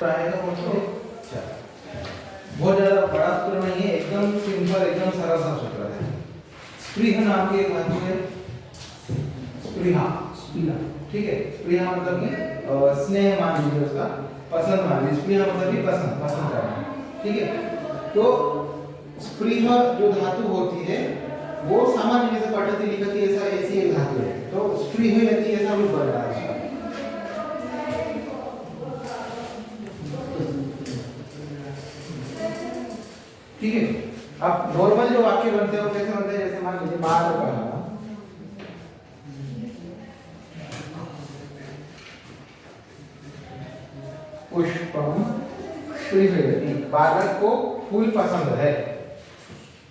आएगा बहुत ज्यादा बड़ा सूत्र नहीं है, एकदम सिंपल, एकदम सरल सा सूत्र है। स्पृह नाम की एक धातु है, स्पृहा, ठीक है। स्पृहा मतलब कि स्नेह मान लीजिए, उसका पसंद मान लीजिए। स्पृहा मतलब कि पसंद, पसंद करना, ठीक है। तो स्पृह जो धातु होती है वो सामान्य जैसे पठती लिखती ऐसा ऐसी एक धातु है, तो स्पृह यति ऐसा रूप बन रहा है। ठीक है। अब नॉर्मल जो वाक्य बनते हो कैसे बनते हैं, जैसे मान लीजिए बाल कहा पुष्पम स्पृहयति, बालक को फूल पसंद है,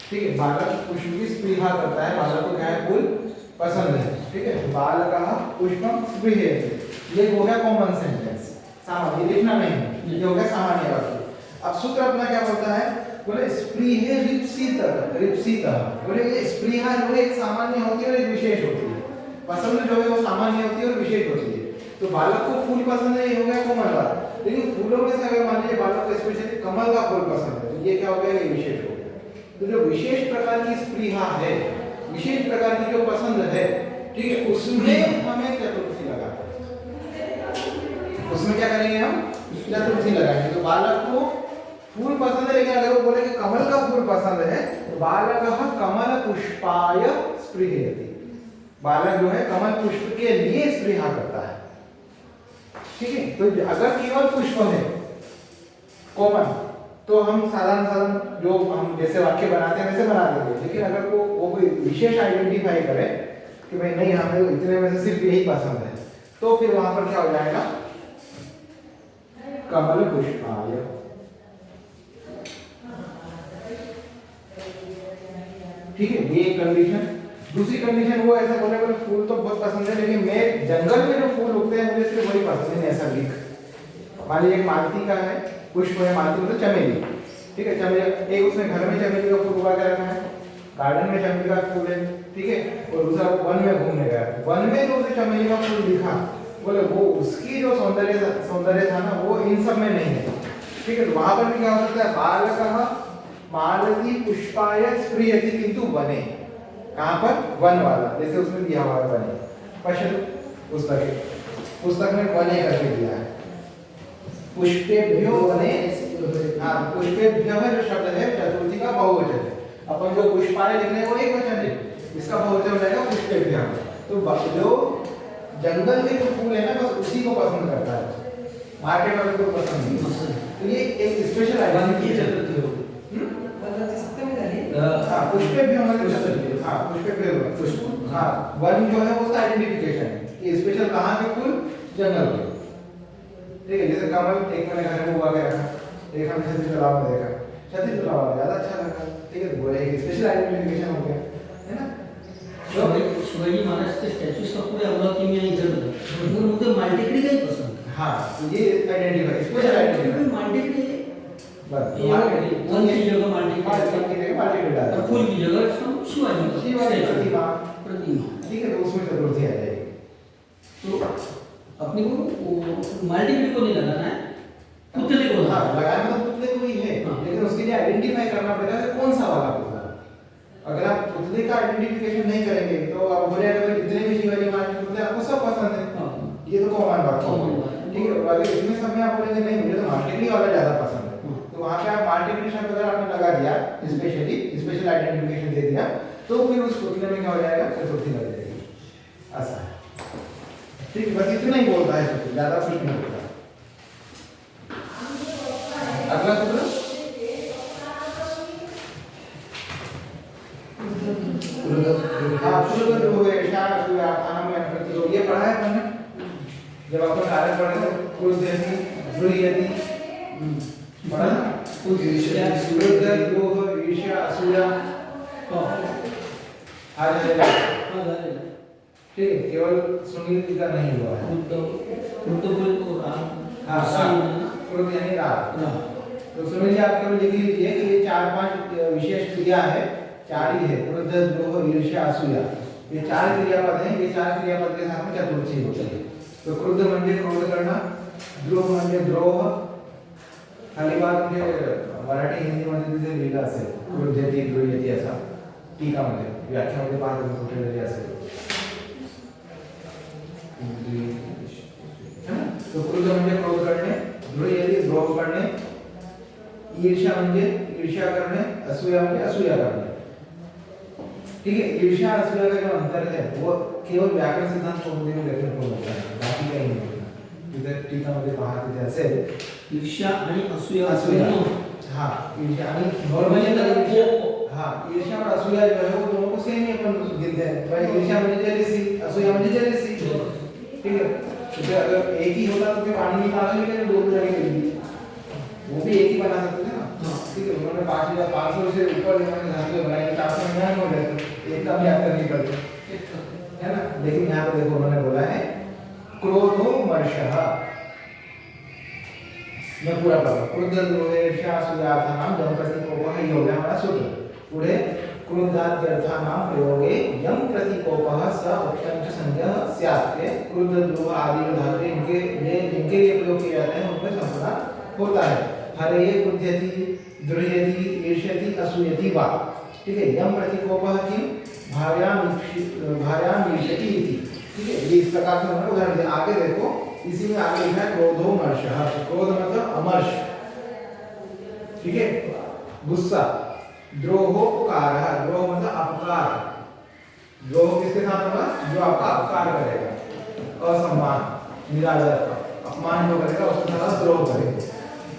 ठीक है। बालक पुष्प की स्पृहा करता है, बालक को क्या है, फूल पसंद है, ठीक है। बालकः पुष्पम स्पृहयति, ये हो गया कॉमन सेंटेंस, सामान्य, लिखना नहीं है, ये हो गया सामान्य वाक्य। अब सूत्र अपना क्या बोलता है, बोले स्पृह रिप्सित, बोले ये स्पृहा जो है एक सामान्य होती है और एक विशेष होती है। पसंद जो है वो सामान्य होती है और विशेष होती है। तो बालक को फूल पसंद है, ये हो गया कॉमन बात। लेकिन फूलों में से अगर मान लीजिए बालक को स्पेशली कमल का फूल पसंद है, तो ये क्या हो गया, ये विशेष हो गया। तो जो विशेष प्रकार की स्पृहा है, विशेष प्रकार की जो पसंद है, ठीक है, उसमें हमें चतुर्थी लगाना, उसमें क्या करेंगे हम, चतुर्थी लगाएंगे। तो बालक को फूल पसंद है, लेकिन अगर वो बोले कि कमल का फूल पसंद है, तो बालकः कमल पुष्पाय स्पृहयति, बालक जो है कमल पुष्प के लिए स्पृहा करता है, ठीक है। तो अगर केवल पुष्प है कॉमन, तो हम साधारण जो हम जैसे वाक्य बनाते हैं वैसे बना देंगे। लेकिन अगर वो कोई विशेष आइडेंटिफाई करे कि भाई नहीं, हमें इतने में से सिर्फ यही पसंद है, तो फिर वहां पर क्या हो जाएगा, कमल पुष्पाय। ठीक है, ये एक कंडीशन। दूसरी कंडीशन वो ऐसा बोले बोले फूल तो बहुत पसंद है, लेकिन मैं जंगल में जो फूल उगते हैं मुझे सिर्फ वही पसंद है, ऐसा लिख। मान लीजिए एक मालती का है, पुष्प है, मालती मतलब चमेली, ठीक है, चमेली। एक उसने घर में चमेली का फूल उगा के रखा है, गार्डन में चमेली का फूल है, ठीक है। और दूसरा वन में घूमने गया, वन में जो उसे चमेली का फूल दिखा, बोले वो उसकी जो सौंदर्य था ना, वो इन सब में नहीं है, ठीक है। तो वहां पर भी क्या हो सकता है, बालकः मालती पुष्पाय स्पृहयति, किंतु वने, कहां पर, वन वाला, जैसे उसमें दिया हुआ है वने, पश्यतु पुस्तक में वने करके दिया है, पुष्पेभ्यो वने। हाँ, पुष्पेभ्यो जो शब्द है चतुर्थी का बहुवचन है। अपन जो पुष्पाय लिख रहे हैं वो एक वचन है, इसका बहुवचन हो जाएगा पुष्पेभ्यो। तो जो जंगल के जो फूल है ना, बस उसी को पसंद करता है, मार्केट वाले को पसंद नहीं। तो ये एक स्पेशल आइडेंटिटी है। हाँ, पुष्पेभ्यो मतलब, हाँ पुष्पेभ्यो पुष्प, हाँ वन जो है उसका आइडेंटिफिकेशन है कि स्पेशल कहाँ के फूल, जंगल के, ठीक है। जैसे कमल एक मैंने घर में उगा के रखा, एक हमने छतरी तालाब में देखा, छतरी तालाब ज्यादा अच्छा लगा, ठीक है। तो वो एक स्पेशल आइडेंटिफिकेशन हो गया, है ना। तो शिवाजी महाराज के स्टैचूज का पूरे अमरावती में इधर उधर मुझे मल्टीक्री का ही पसंद है। हाँ, ये आइडेंटिफाई, स्पेशल आइडेंटिफाई, मल्टीक्री बस वन की जगह मल्टीक्री डाल, और फूल की जगह शिवाजी प्रतिमा, प्रतिमा, ठीक है। तो उसमें चतुर्थी आ जाएगी। तो अपने को मल्टीप्ली को नहीं लगाना है, पुतले को। हाँ, लगाना तो पुतले को ही है, लेकिन उसके लिए आइडेंटिफाई करना पड़ेगा कि कौन सा वाला पुतला। अगर आप पुतले का आइडेंटिफिकेशन नहीं करेंगे तो आप बोले अगर जितने भी शिवाजी महाराज के पुतले आपको सब पसंद है, ये तो कॉमन बात है, ठीक है। अगर इसमें सब में आप बोलेंगे नहीं मुझे तो मल्टीप्ली वाला ज्यादा पसंद है, तो वहाँ पे आप मल्टीप्ली शब्द अगर आपने लगा दिया, स्पेशल आइडेंटिफिकेशन दे दिया, तो फिर उस पुतले में क्या हो जाएगा, चतुर्थी लग जाएगी, ऐसा है, ठीक है। बस इतना ही बोलता है, ज्यादा कुछ नहीं बोलता। अगला सूत्र, ये पढ़ा है हमने जब अपन कारक पढ़े थे, क्रुद्धयति, स्पृहयति, पढ़ा ना, क्रुद्ध, लोभ, ईर्ष्या, असूया, आ जाएगा, ठीक है। केवल सुनील जी का नहीं हुआ है, क्रोध यानी राग। तो सुनील जी आप केवल लिख लीजिए कि ये 4-5 विशेष क्रिया है, 4 ही है, क्रोध, लोभ, ईर्ष्या, असूया, ये 4 क्रियापद हैं। ये 4 क्रियापद के साथ में चतुर्थी होती है। तो क्रोध म्हणजे क्रोध करना, द्रोह म्हणजे द्रोह खाली बात म्हणजे मराठी हिंदी मध्ये तिथे लिहिलं असेल क्रोध्यती द्रोह्यती असा टीकामध्ये व्याख्यामध्ये पाहतो कुठेतरी असेल तो क्रोध म्हणजे क्रोध करणे द्रोह्यती द्रोह करणे ईर्ष्या म्हणजे ईर्ष्या करणे असूया म्हणजे असूया करणे ठीक है ईर्ष्या असूया का जो अंतर है वो केवल व्याकरण सिद्धांत सोडून देखील होता है बाकी काही नाही तिथे टीकामध्ये पहा तिथे असेल ईर्ष्या आणि असूया असूया हाँ ईर्ष्या आणि नॉर्मली हाँ ईर्ष्या और असूया जो है वो दोनों को सेम ही अपन गिनते हैं भाई ईर्ष्या म्हणजे जेलसी असूया म्हणजे जेलसी ठीक है तो अगर एक ही होता तो फिर पानी निकालने के लिए दो जगह ले ली वो भी एक ही बना सकते थे ना ठीक है उन्होंने 5,500 से ऊपर इन्होंने धातु बनाई 400 में हो गए एक का भी अंतर निकलते है ना लेकिन यहाँ पे देखो उन्होंने बोला है क्रोधो मर्षः मैं पूरा पढ़ा क्रोध द्रोहेर्ष्या असूयार्थानां यम प्रतिकोपः ये हो गया हमारा सूत्र पुढे क्रोधाद्यर्थानां प्रयोगे यम प्रतिकोपः स उपसंच संज्ञा स्यात् के क्रोध द्रोह आदि धातु इनके जिनके लिए प्रयोग किए जाते हैं उनमें संपदा होता है हरे क्रोध्यति द्रोह्यति ईर्ष्यति असूयति वा ठीक है यम प्रतिकोपः किम भार्याम ईर्ष्यति इति ठीक है ये इस प्रकार से उन्होंने उदाहरण दिया आगे देखो इसी में आगे लिखा है क्रोधो मर्षः क्रोध मतलब अमर्ष ठीक है गुस्सा द्रोहोपकारः द्रोह मतलब अपकार द्रोह किसके साथ होगा जो आपका अपकार करेगा असम्मान निरादर अपमान जो करेगा उसके साथ द्रोह करेगा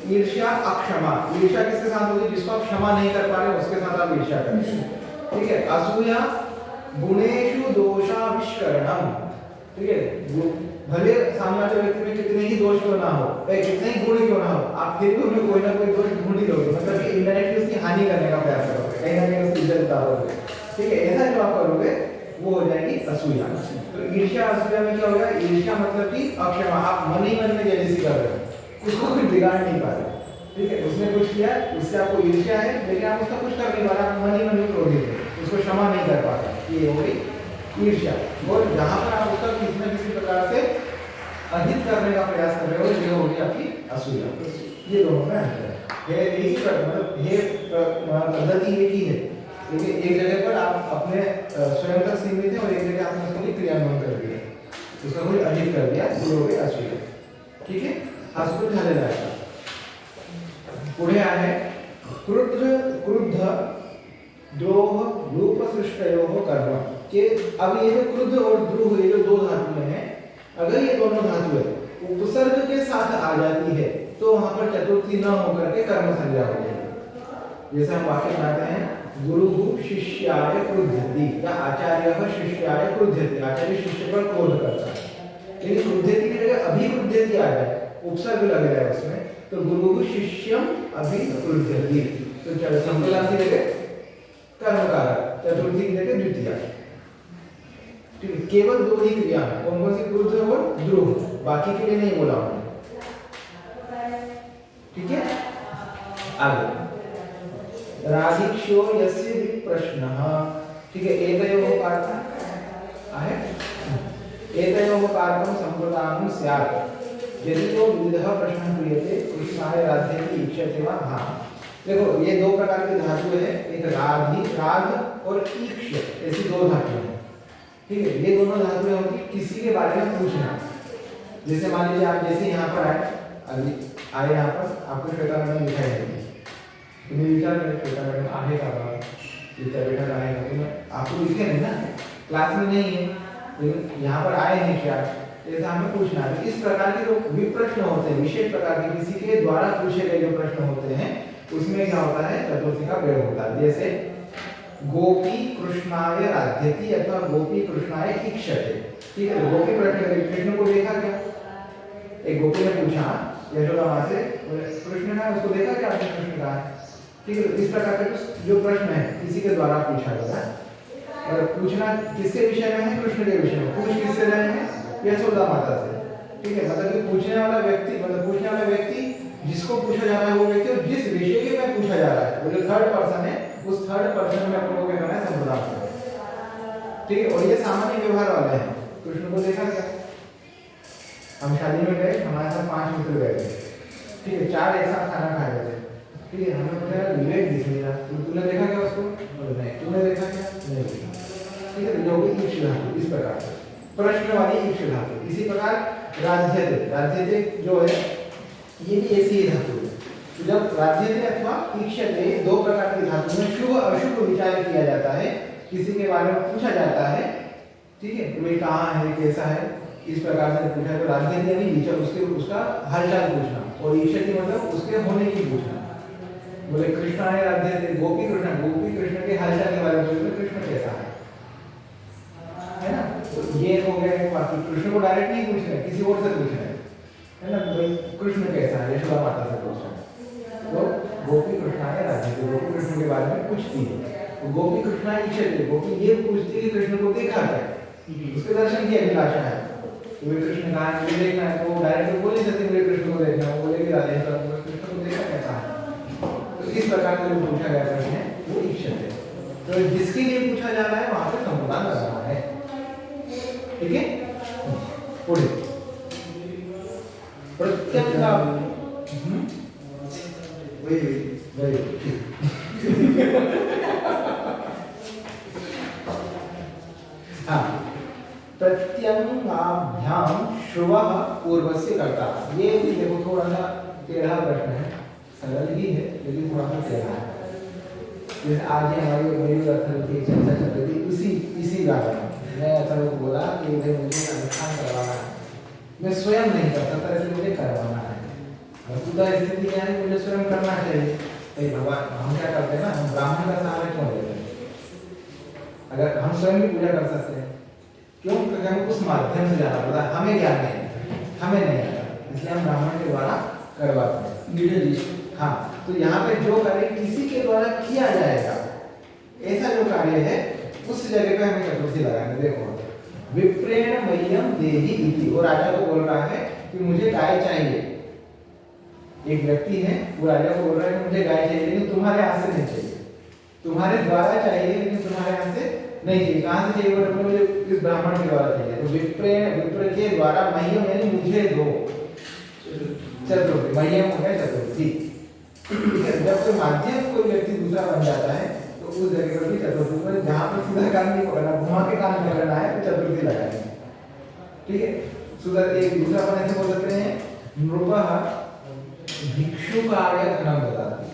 ईर्ष्या अक्षमा ईर्ष्या किसके साथ होगी जिसको आप क्षमा नहीं कर पा रहे उसके साथ आप ईर्ष्या करेंगे ठीक है असूया गुणेषु दोषाविष्करणम ठीक है भले सामने वाले व्यक्ति में कितने ही दोष क्यों ना हो कितने ही गुण क्यों ना हो आप फिर भी उन्हें कोई ना कोई दोष ढूंढ ही लोगे मतलब कि इनडायरेक्टली उसकी हानि करने का प्रयास करोगे कहीं ना कहीं उसकी इज्जत उतारोगे ठीक है ऐसा जो आप करोगे वो हो जाएगी असूया तो ईर्ष्या असूया में क्या होगा ईर्ष्या मतलब कि अक्षमा आप मन ही मन में जेलसी कर रहे हो उसको कुछ बिगाड़ नहीं पा रहे ठीक है उसने कुछ किया उससे आपको ईर्ष्या है लेकिन आप उसका कुछ कर नहीं पा रहे आप मन ही मन में क्रोधित है उसको क्षमा नहीं कर पा रहे ये हो गई ईर्ष्या और जहां पर आप उसका किसी न किसी प्रकार से अधिक करने का प्रयास कर रहे हो ये होगी आपकी असूया ये दोनों में अंतर है यही मतलब ये पद्धति एक ही है लेकिन एक जगह पर आप अपने स्वयं तक सीमित है और एक जगह आपने उसके लिए क्रियान्वयन कर दिया उसका कोई अधिक कर दिया ये हो गई असूया ठीक है हस्तुत झालेला आहे पुढे आहे क्रुद्ध द्रोह रूप सृष्टयोः कर्म के अब ये जो क्रुद्ध और द्रोह ये जो दो धातुएं हैं अगर ये दोनों धातुएं उपसर्ग के साथ आ जाती है तो वहां पर चतुर्थी न होकर के कर्म संज्ञा हो जाएगी जैसे हम वाक्य बनाते हैं गुरुः शिष्याय क्रुध्यति या आचार्यः शिष्याय क्रुध्यति आचार्य शिष्य पर क्रोध करता है लेकिन क्रुध्यति की जगह अभिक्रुध्यति आ जाए उपसर्ग लग रहा है उसमें तो गुरुः शिष्यम अभिक्रुध्यति तो संप्रदान की जगह कर्मकारक चतुर्थी की जगह द्वितीया ठीक है केवल दो ही क्रिया है कौन कौन सी क्रुद्ध और द्रोह बाकी के लिए नहीं बोला हमने ठीक है आगे राधिक्षो यस्य प्रश्नः ठीक है एतयोः कारकम् आहे एतयोः कारकं संप्रदानं स्यात् यदि तो विविधः प्रश्नः क्रियते कृष्णाय राध्यति इच्छते वा हाँ देखो ये दो प्रकार की धातु है एक राधि राध और ईक्ष ऐसी दो धातुएं हैं ठीक है ये दोनों धातुएं होती किसी के बारे में पूछना जैसे मान लीजिए आप जैसे यहाँ पर आए अभी आए यहाँ पर आपको श्वेता मैडम दिखाई देगी तुम्हें विचार करें श्वेता मैडम आहे का बात विद्यापीठ आए का तुम्हें आपको दिखे नहीं ना क्लास में नहीं है लेकिन यहाँ पर आए हैं क्या ऐसा हमें पूछना है इस प्रकार के जो विप्रश्न होते हैं विशेष प्रकार के किसी के द्वारा पूछे गए जो प्रश्न होते हैं उसमें क्या होता है चतुर्थी का प्रयोग होता है जैसे गोपी कृष्णाय राध्यति अथवा गोपी कृष्णाय इक्षते ठीक है गोपी कृष्ण को देखा क्या एक गोपी ने पूछा यशोदा माँ से कृष्ण का उसको देखा क्या आपने कृष्ण कहा ठीक है इस प्रकार का जो प्रश्न है किसी के द्वारा पूछा गया और पूछना किसके विषय में है कृष्ण के विषय में पूछ किससे रहे हैं यशोदा माता से ठीक है मतलब कि पूछने वाला व्यक्ति जिसको पूछा जा रहा है वो व्यक्ति और जिस विषय के में पूछा जा रहा है वो जो थर्ड पर्सन है उस थर्ड पर्सन में अपन को क्या करना है संप्रदान करना ठीक है और ये सामान्य व्यवहार वाले हैं कृष्ण को देखा क्या हम शादी में गए, हमारे साथ 5 मित्र गए थे, ठीक है, 4 एक साथ खाना खा रहे थे, ठीक है, हमें पता है विवेक दिख नहीं रहा, तूने देखा क्या उसको? बोले नहीं। तूने देखा क्या? नहीं देखा। ठीक है, जो कि ईक्ष धातु इस प्रकार से प्रश्न वाली ईक्ष धातु। इसी प्रकार राध्यते, राध्यते जो है ये भी ऐसी ही धातु है। तो जब राध्यते अथवा ईक्षते दो प्रकार की धातु में शुभ अशुभ विचार किया जाता है, किसी के बारे में पूछा जाता है, ठीक है, कोई कहाँ है, कैसा है, इस प्रकार से पूछा तो राध्यते यानी विचार, उसके उसका हालचाल पूछना, और ईक्षते मतलब उसके होने की पूछना। बोले कृष्ण है राध्यते, गोपी कृष्ण के हालचाल के बारे में पूछते, कृष्ण कैसा है ना? तो ये हो गया एक बात, कृष्ण को डायरेक्ट नहीं पूछ रहे, किसी और से पूछ रहे है ना, भाई कृष्ण कैसा है, यशोदा माता से पूछ रहे हैं। तो गोपी कृष्ण है राध्यते, गोपी कृष्ण के बारे में पूछती है, तो गोपी कृष्ण ईक्षते, गोपी ये पूछती है कि कृष्ण को देखा क्या, उसके दर्शन की अभिलाषा है, तो वे कृष्ण कहा मुझे देखना है, तो डायरेक्ट तो बोल नहीं सकते मुझे कृष्ण को देखना है, बोलेगी राधे कृष्ण को देखा कैसा है। तो इस प्रकार का जो पूछा गया प्रश्न है वो ईक्षते है। तो जिसके लिए पूछा जा रहा है वहां पे संबोधन लगाना है, ठीक है। पुढे प्रत्यंगा वही हाँ, प्रत्यंगाभ्याम श्रुवः पूर्वस्य कर्ता। ये भी देखो थोड़ा सा टेढ़ा प्रश्न है, सरल ही है लेकिन थोड़ा सा टेढ़ा है। जैसे आज ही हमारी मयूर अथर्व की चर्चा चल रही थी इसी बारे में। मैं अथर्व को बोला कि मुझे अनुष्ठान करवाना है, मैं स्वयं नहीं कर सकता, इसलिए मुझे करवाना है। वस्तुतः स्थिति क्या है, मुझे स्वयं करना चाहिए। भाई भगवान हम क्या करते हैं ना, हम ब्राह्मण का सहारा क्यों लेते हैं? अगर हम स्वयं भी पूजा कर सकते हैं, क्यों? क्योंकि हमें उस माध्यम से जाना पड़ता है, हमें ज्ञान नहीं, हमें नहीं आता, इसलिए हम ब्राह्मण के द्वारा करवाते हैं। हाँ, तो यहाँ पे जो कार्य किसी के द्वारा किया जाएगा, ऐसा जो कार्य है उस जगह पे हमें चतुर्थी लगाएंगे। देखो विप्रेण मह्यम देहि इति, वो राजा को बोल रहा है कि मुझे गाय चाहिए। एक व्यक्ति है, वो राजा को बोल रहा है कि मुझे गाय चाहिए, लेकिन तुम्हारे हाथ से नहीं चाहिए, तुम्हारे द्वारा चाहिए, लेकिन तुम्हारे हाथ से नहीं चाहिए। कहाँ से चाहिए? बोले मुझे इस ब्राह्मण के द्वारा चाहिए। तो विप्र के द्वारा मह्यम यानी मुझे दो चतुर्थी, मह्यम हो गया चतुर्थी, ठीक है। जब कोई माध्यम कोई व्यक्ति दूसरा बन जाता है तो उस जगह पर भी चतुर्थी में, जहाँ पर सीधा काम नहीं पकड़ना, घुमा के काम पकड़ना है तो चतुर्थी लगाएंगे, ठीक है। सुधर एक दूसरा अपन ऐसे बोल सकते हैं, नृपः भिक्षुकाय धनम ददाति,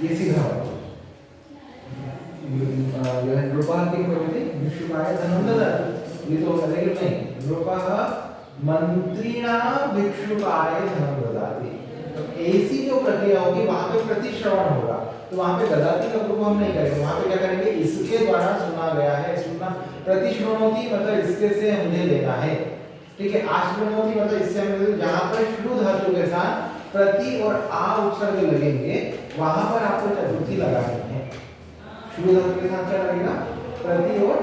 ये सीधा होगा। जो है नृपः की प्रवृत्ति भिक्षुकाय धनम ददाति, ये तो होगा, लेकिन नहीं, नृपः मंत्रिणा भिक्षुकाय धनम ददाति। तो ऐसी जो प्रक्रिया होगी वहां पे प्रतिश्रवण होगा, तो वहां पे ददाती का प्रयोग हम नहीं करेंगे, वहां पे क्या करेंगे, इसके द्वारा सुना गया है, सुनना। प्रतिश्रवणोति मतलब इसके से मुझे लेना है, ठीक है। आश्रवणोति मतलब इससे हमें, जहां पर श्रु धातु के साथ प्रति और आ उपसर्ग लगेंगे वहां पर आपको चतुर्थी लगानी है। श्रु धातु के साथ क्या लगेगा, प्रति और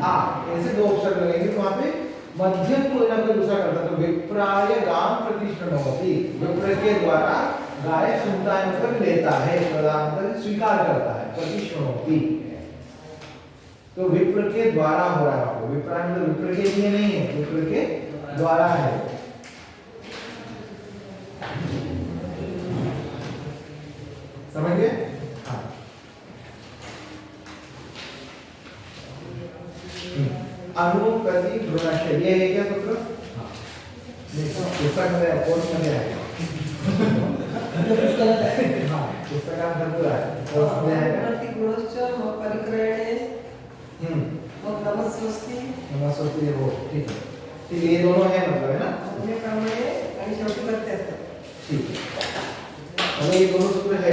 आ, ऐसे दो उपसर्ग लगेंगे, तो वहां पे मध्यम कोई ना कोई दूसरा करता। तो विप्राय गाम प्रतिष्ठनोति, विप्र के द्वारा गाय सुनता है मतलब लेता है, प्रदान मतलब स्वीकार करता है, प्रतिष्ठनोति। तो विप्र के द्वारा हो रहा है, आपको विप्राय मतलब विप्र के लिए नहीं है, विप्र के द्वारा है। समझ गए? हाँ, अनुप्रति भ्रूणस्य, ये है क्या सूत्र? हाँ, देखो पुस्तक में कोर्स में आएगा। हाँ, पुस्तक का भरपूर है, कोर्स में आएगा। अनुप्रति गुणस्य परिक्रयणे और नमस्वस्ति वो ठीक है, ठीक है, ये दोनों है मतलब, है ना? दोन्ही प्रमाणे आणि शेवटी करते ठीक है, अब ये दोनों सूत्र है,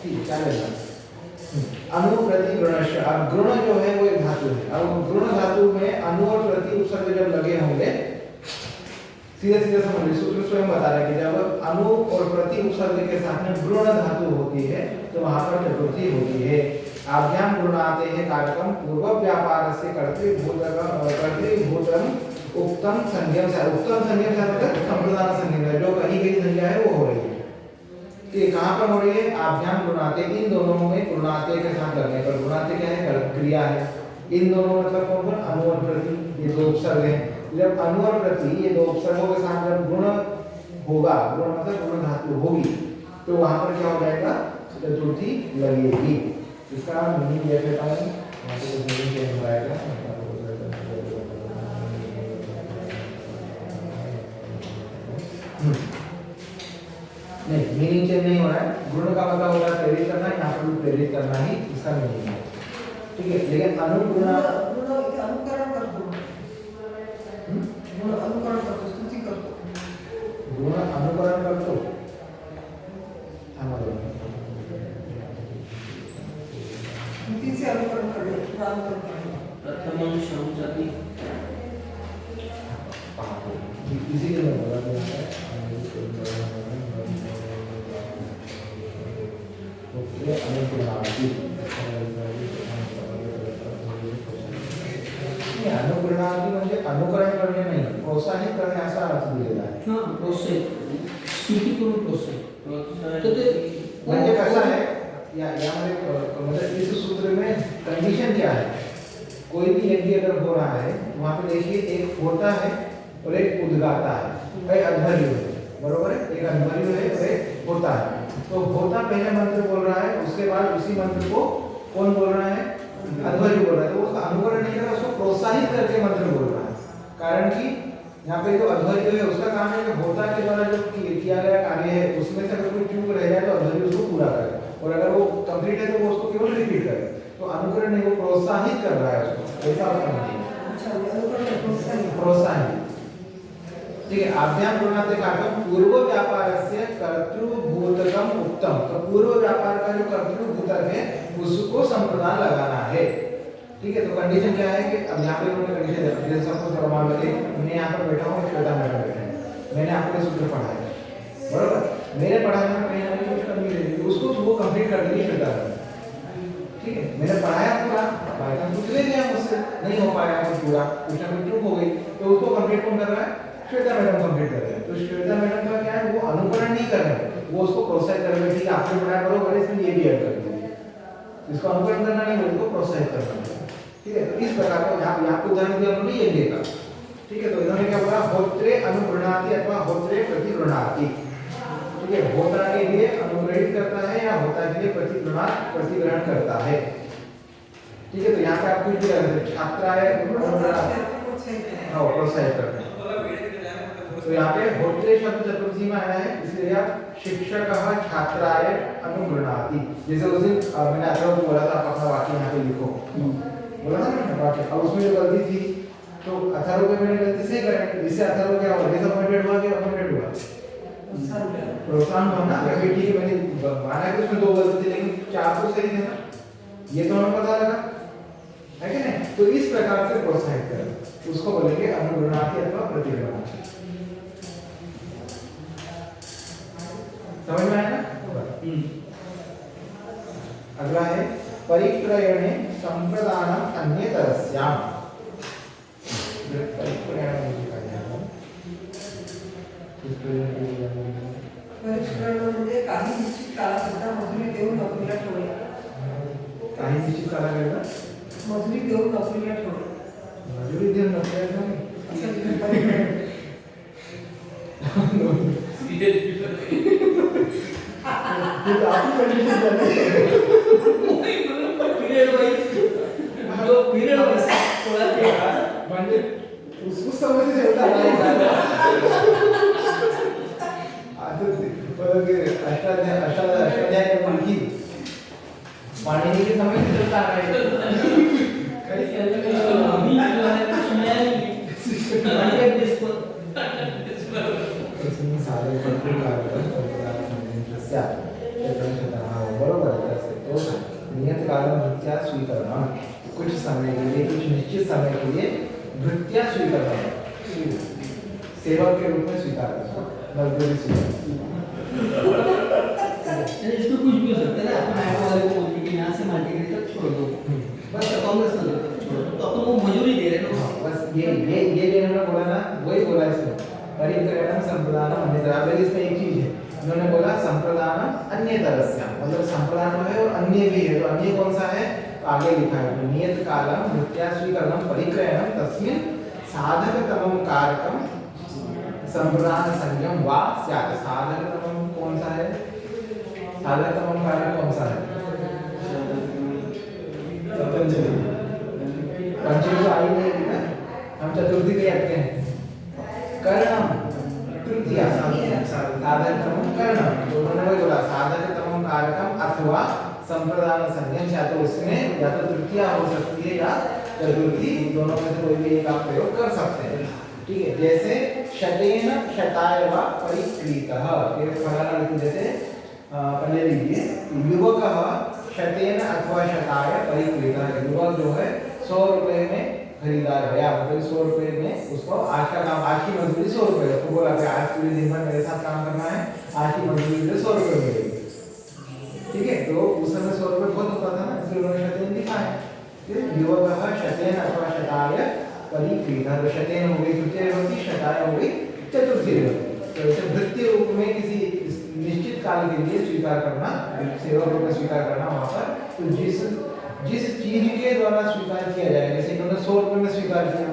ठीक है, चलेगा। अनु प्रति गृणस्य, अब गृण जो है वो एक धातु है। अब गृण धातु में अनु और प्रति उपसर्ग जब लगे होंगे, सीधे सीधे समझ, सूत्र स्वयं बता रहा है कि जब अनु और प्रति उपसर्ग के साथ में गृण धातु होती है तो वहां पर चतुर्थी होती है। आभ्याम गृणाते हैं कार्यक्रम पूर्व व्यापार से कर्तृभूतम उक्तम संज्ञा से, उत्तम संज्ञा से मतलब संप्रदान संज्ञा, जो कही गई संज्ञा है वो हो रही है। ये कहाँ पर हो रही है? आभ्याम गुणाते, इन दोनों में गुणाते के साथ लगने पर, गुणाते क्या है? क्रिया है। इन दोनों मतलब कौन कौन? अनु और प्रति, ये दो उपसर्ग हैं। जब अनु और प्रति ये दो उपसर्गों के साथ जब गुण होगा, गुण मतलब गुण धातु होगी, तो वहां पर क्या हो जाएगा, चतुर्थी लगेगी। इसका मीनिंग ये कहता है, वहां पे कुछ मीनिंग चेंज हो जाएगा। नहीं, मीनिंग चेंज नहीं हो रहा है। गुण का मतलब होगा प्रेरित करना, यहाँ पर भी प्रेरित करना ही इसका मीनिंग है, ठीक है। लेकिन अनुगुण अनुकरण करतो, गुण अनुकरण करतो, स्तुती करतो, गुण अनुकरण करतो, स्तुतीचे अनुकरण करणे, अनुकरण करणे। प्रथम शौचादी इसी के लिए बोला गया है। ओके, अनुपूर्णावती अनुपूर्णावती म्हणजे अनुकरण करणे नाही, प्रोत्साहित करणे असा अर्थ दिलेला आहे। हां, प्रोत्साहित, स्तुती करून प्रोत्साहित, तर ते म्हणजे कसं आहे, यामध्ये मतलब इस सूत्र में कंडीशन क्या है, कोई भी यज्ञ अगर हो रहा है वहाँ पे देखिए एक होता है और एक उद्गाता है, कई अध्वर्यु है, बरोबर है, एक अध्वर्यु है और एक होता है। तो होता पहले मंत्र बोल रहा है, उसके बाद उसी मंत्र को कौन बोल रहा है, अध्वर्यु बोल रहा है, तो उसका अनुकरण नहीं कर रहा, उसको प्रोत्साहित करके मंत्र बोल रहा है। कारण कि यहाँ पे जो अध्वर्यु है उसका काम है कि होता के द्वारा जो किया गया कार्य है उसमें से अगर कोई चूक रह जाए तो अध्वर्यु उसको पूरा करे, और अगर वो कंप्लीट है तो वो उसको केवल रिपीट करे। तो अनुकरण नहीं, वो प्रोत्साहित कर रहा है उसको, ऐसा होता नहीं है। अच्छा, अनुकरण प्रोत्साहित, प्रोत्साहित, ठीक है। आभ्याम गुणाते का अर्थ पूर्व व्यापारस्य कर्तृभूतकम उत्तम, तो पूर्व व्यापार का जो कर्तृभूतक है उसको संप्रदान लगाना है, ठीक है। तो कंडीशन क्या है कि अब यहाँ पे उन्होंने कंडीशन रखी है, सपोज प्रमाण लगे, मैं यहाँ पर बैठा हूँ, श्वेता मैडम बैठे हैं, मैंने आपको सूत्र पढ़ाया, बरोबर, मेरे पढ़ाने में कहीं ना कहीं कुछ कमी रही, उसको वो कंप्लीट कर देगी श्वेता मैडम, ठीक है। मैंने पढ़ाया पूरा, बाइक कुछ ले गया मुझसे, नहीं हो पाया कुछ पूरा, कुछ ना कुछ चूक हो गई, तो उसको कंप्लीट कौन कर रहा है, श्वेता मैडम कंप्लीट कर रहे हैं। तो श्वेता मैडम का क्या है, वो अनुकरण नहीं कर रहे हैं, वो उसको प्रोत्साहित कर रहे हैं, ठीक है आपने पढ़ाया बरोबर, इसमें ये भी ऐड कर दीजिए, इसको अनुकरण करना नहीं, उसको प्रोत्साहित करना है, ठीक है। तो इस प्रकार का यहाँ पे उदाहरण दिया उन्होंने ये देखा, ठीक है। तो इन्होंने क्या बोला, होत्रे अनुगृणाति अथवा होत्रे प्रतिगृणाति, ठीक है। होता के लिए अनुग्रहित करता है या होता के लिए प्रतिग्रहण करता है, ठीक है। तो यहाँ पे आप कुछ भी कर सकते हैं, छात्राय प्रोत्साहित करते हैं। तो यहाँ पे होत्रे शब्द चतुर्थी में आया है, इसलिए आप शिक्षक छात्राय अनुगृणाति, जैसे उस दिन मैंने अथर्व को बोला था आप अपना वाक्य यहाँ पे लिखो, बोला था ना वाक्य, अब उसमें जो गलती थी तो अथर्व को मैंने गलती से करें, इससे अथर्व क्या हुआ, डिसअपॉइंटेड हुआ कि अपॉइंटेड हुआ, प्रोत्साहन हुआ ना, अगर ठीक है मैंने माना कि उसमें दो गलती थी लेकिन चार तो सही थे ना, ये तो हमें पता लगा है कि नहीं। तो इस प्रकार से प्रोत्साहित करें, उसको बोलेंगे अनुगृणाति अथवा प्रतिगृणाति, समझ में आया ना। अगला है परिक्रयणे संप्रदानम अन्यतरस्याम, परिक्रयण म्हणजे काही निश्चित काळाकरता मजुरी देऊन नोकरीला ठेवणे, काही निश्चित काळाकरता मजुरी देऊन नोकरीला ठेवणे, मजुरी देऊन नोकरीला ठेवणे, असं लिहिलं परिक्रयण. तो आपकी कंडीशन झाली पीरियड वाइज थोड़ा क्या म्हणजे उस समय से चलता आ रहा है। परंतु अष्टाध्याय के मुल्की पाणिनि के समय से चलता आ रहा है। अभी जो है कुछ नया नहीं है, मार्केट डिस्को इसमें सारे भरपूर बरोबर है। तो नियत कालम भृत्या स्वीकरणा, कुछ समय के लिए, कुछ निश्चित समय के लिए भृत्या स्वीकरणा, सेवक के रूप में स्वीकार करना, मजदूरी स्वीकार। इसमें कुछ भी हो सकता है ना, अपन आईटी वाले को बोलते कि यहाँ से मल्टीग्रेड तक छोड़ दो, बस कांग्रेस वाले तक छोड़ दो, तो अपन वो मजूरी दे रहे हैं ना, बस ये लेना बोला ना, वही बोला इसमें परिक्रयणम संप्रदानम अन्यतरस्याम। इसमें एक चीज है, उन्होंने बोला संप्रदानम अन्यतरस्याम, मतलब संप्रदान है और अन्य भी है, तो अन्य कौन सा है, तो आगे लिखा है नियत कालम भृत्या स्वीकरणम परिक्रयणम तस्मिन् साधकतमं कारकम संप्रदान संयम वा स्यात्। साधकतमं कौन सा है? साधकतमं कारक कौन सा है? पंचमी तो आई नहीं है ना, हम चतुर्थी पे आते हैं। कर्णम तृतीया साधकतमं कर्णम, तो उन्होंने वही बोला साधकतमं कारकम अथवा संप्रदान संयम, या तो उसमें या तो तृतीया हो सकती है या चतुर्थी, दोनों में से कोई भी एक आप प्रयोग कर सकते हैं। ठीक है, जैसे शतेन शताय वा परिक्रीतः, ये फलाना लिखो। जैसे पहले लीजिए, युवकः शतेन अथवा शताय परिक्रीतः, युवक जो है 100 रुपए में खरीदा गया, मतलब 100 रुपए में उसको आज का काम, आज की मजदूरी 100 रुपए है, तो बोला कि आज पूरे दिन भर मेरे साथ काम करना है, आज की मजदूरी 100 रुपए मिलेगी। ठीक है, तो उस समय 100 रुपए बहुत होता था ना, इसलिए उन्होंने शतेन लिखा है। युवकः शतेन अथवा शताय परिक्रीतः, तो शतेन हो गई तृतीय विभक्ति, शताय हो गई चतुर्थी विभक्ति। तो इसे भृत्य रूप में किसी निश्चित काल के लिए स्वीकार करना, सेवा रूप में स्वीकार करना वहां पर, तो जिस चीज के द्वारा स्वीकार किया जाए, जैसे इन्होंने 100 रुपए में स्वीकार किया,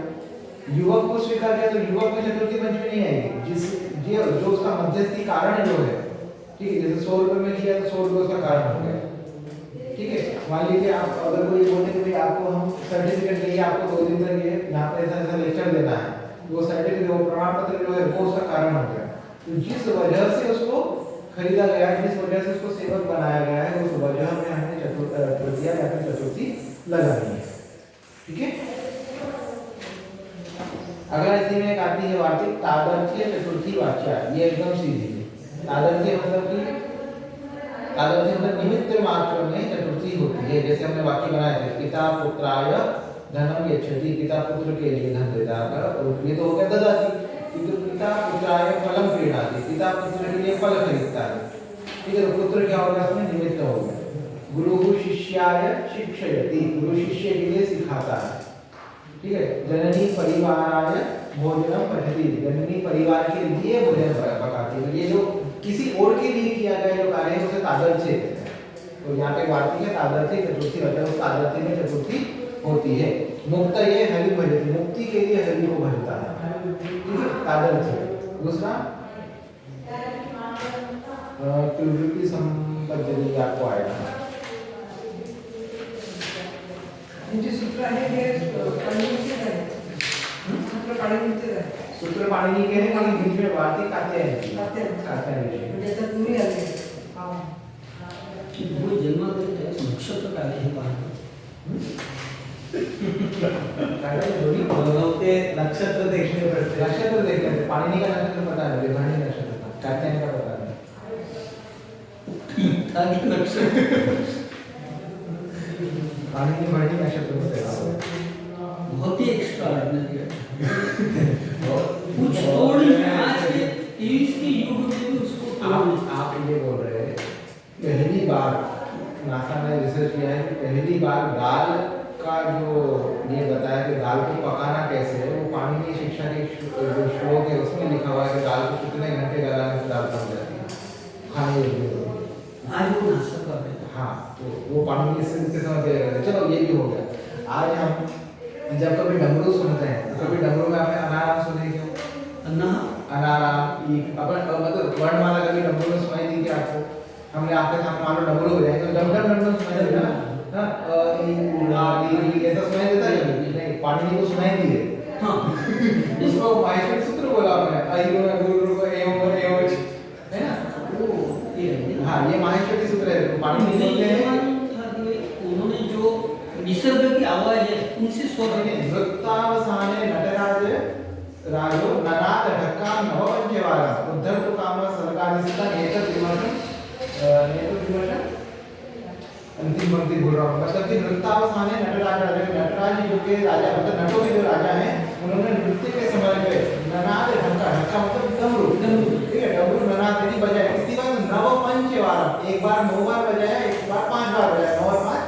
युवक को स्वीकार किया, तो युवक में चतुर्थी पंचमी नहीं आएगी, जो उसका मध्यस्थी कारण जो है। ठीक है, जैसे 100 रुपए में किया तो 100 रुपए उसका कारण हो गया। ठीक है, मान लीजिए आप अगर कोई बोलते कि भाई आपको हम सर्टिफिकेट चाहिए, आपको 2 दिन तक ये यहाँ पे ऐसा लेक्चर देना है, वो सर्टिफिकेट, वो प्रमाण पत्र जो है वो उसका कारण हो गया। तो जिस वजह से उसको खरीदा गया, जिस वजह से उसको सेवक बनाया गया है, उस वजह में हमने तृतीया या फिर चतुर्थी लगानी है। ठीक है, अगर इसी में एक आती है वार्तिक तादर्थ्य चतुर्थी वाच्या, ये एकदम सीधी है। तादर्थ्य मतलब कि निमित्त मात्र में चतुर्थी होती है। जैसे हमने वाक्य बनाए थे, पिता पुत्राय धनम यच्छति, पिता पुत्र के लिए धन देता है, और ये तो हो गया ददाति। किंतु पिता पुत्राय फलम क्रीणाति, पिता पुत्र के लिए फल खरीदता है। ठीक है, तो पुत्र क्या होगा इसमें? निमित्त हो गया। गुरु शिष्याय शिक्षयति, गुरु शिष्य के लिए सिखाता है। ठीक है, जननी परिवाराय भोजनम पठति, जननी परिवार के लिए भोजन पकाती है। ये जो किसी और के लिए किया गया जो कार्य है उसे तादर्थ्य कहते हैं। तो यहाँ पे वार्तिक है तादर्थ्य चतुर्थी, मतलब उस तादर्थ्य में चतुर्थी होती है। मुक्त ये हरि भजति, मुक्ति के लिए हरि को भजता है। ठीक है, तादर्थ्य। दूसरा प्रवृत्ति संपत्ति आपको आएगा। जे सूत्र आहे हे पाणिनीचे आहे, सूत्र पाणिनीचे आहे, सूत्र पाणिनी के हैं, लेकिन बीच में वार्तिक कात्यायन की कात्यायन म्हणजे त्याच्यात तुम्ही आले। हां, वो जन्माद्य नक्षत्र काय हे पाहतो। होते नक्षत्र देखने पड़ते, नक्षत्र देखने पड़ते। पाणिनी का नक्षत्र पता है, विभाणी नक्षत्र का, कात्यायन का पता नहीं। नक्षत्र पाणिनी विभाणी नक्षत्र में बहुत ही एक्स्ट्राऑर्डिनरी है। कुछ तोड़ नहीं, आज के 23 के युग में उसको आप ये बोल रहे हैं पहली बार नासा ने रिसर्च किया है कि पहली बार दाल का जो ये बताया कि दाल को पकाना कैसे है, वो पाणिनी शिक्षा के जो श्लोक है उसमें लिखा हुआ है कि दाल को कितने घंटे गलाने से दाल बन जाती है, खाने योग्य होती है। आज वो नाश्ता कर रहे हैं। हाँ, तो वो पाणिनी से समझ गए। चलो ये भी हो गया। आज हम जब कभी डमरू सुनते हैं तो कभी डमरू में आपने अनाराम सुने क्यों? अनाराम मतलब वर्णमाला कभी डमरू में सुनाई दी क्या आपको? हमने आपके सामने मान लो डमरू हो जाए तो डम सुनाई देगा ना, ऐसा सुनाई देता है कभी? नहीं, पाणिनी को सुनाई दी है। हाँ, इसको माहेश्वरी सूत्र बोला आपने, है ना? हाँ, ये माहेश्वरी सूत्र है। पाणिनी बोलते हैं उन्होंने जो निसर्ग की आवाज है उनसे स्वर वृत्तावसाने नटराज राजो ननाद ढक्का नवपंचवारा उद्धर तो काम सरकारिस्ता नेत्र विमर्शन अंतिम पंक्ति बोल रहा हूँ। मतलब कि नृत्यावसाने नटराज जो के राजा, मतलब नटों के जो राजा हैं, उन्होंने नृत्य के समय पे ननाद ढक्का, ढक्का मतलब डमरू, ठीक है, डमरू ननाद नहीं बजाया। कितनी बार? नवपंचवारा, एक बार 9 बार बजाया, एक बार 5 बार बजाया, 9 और 5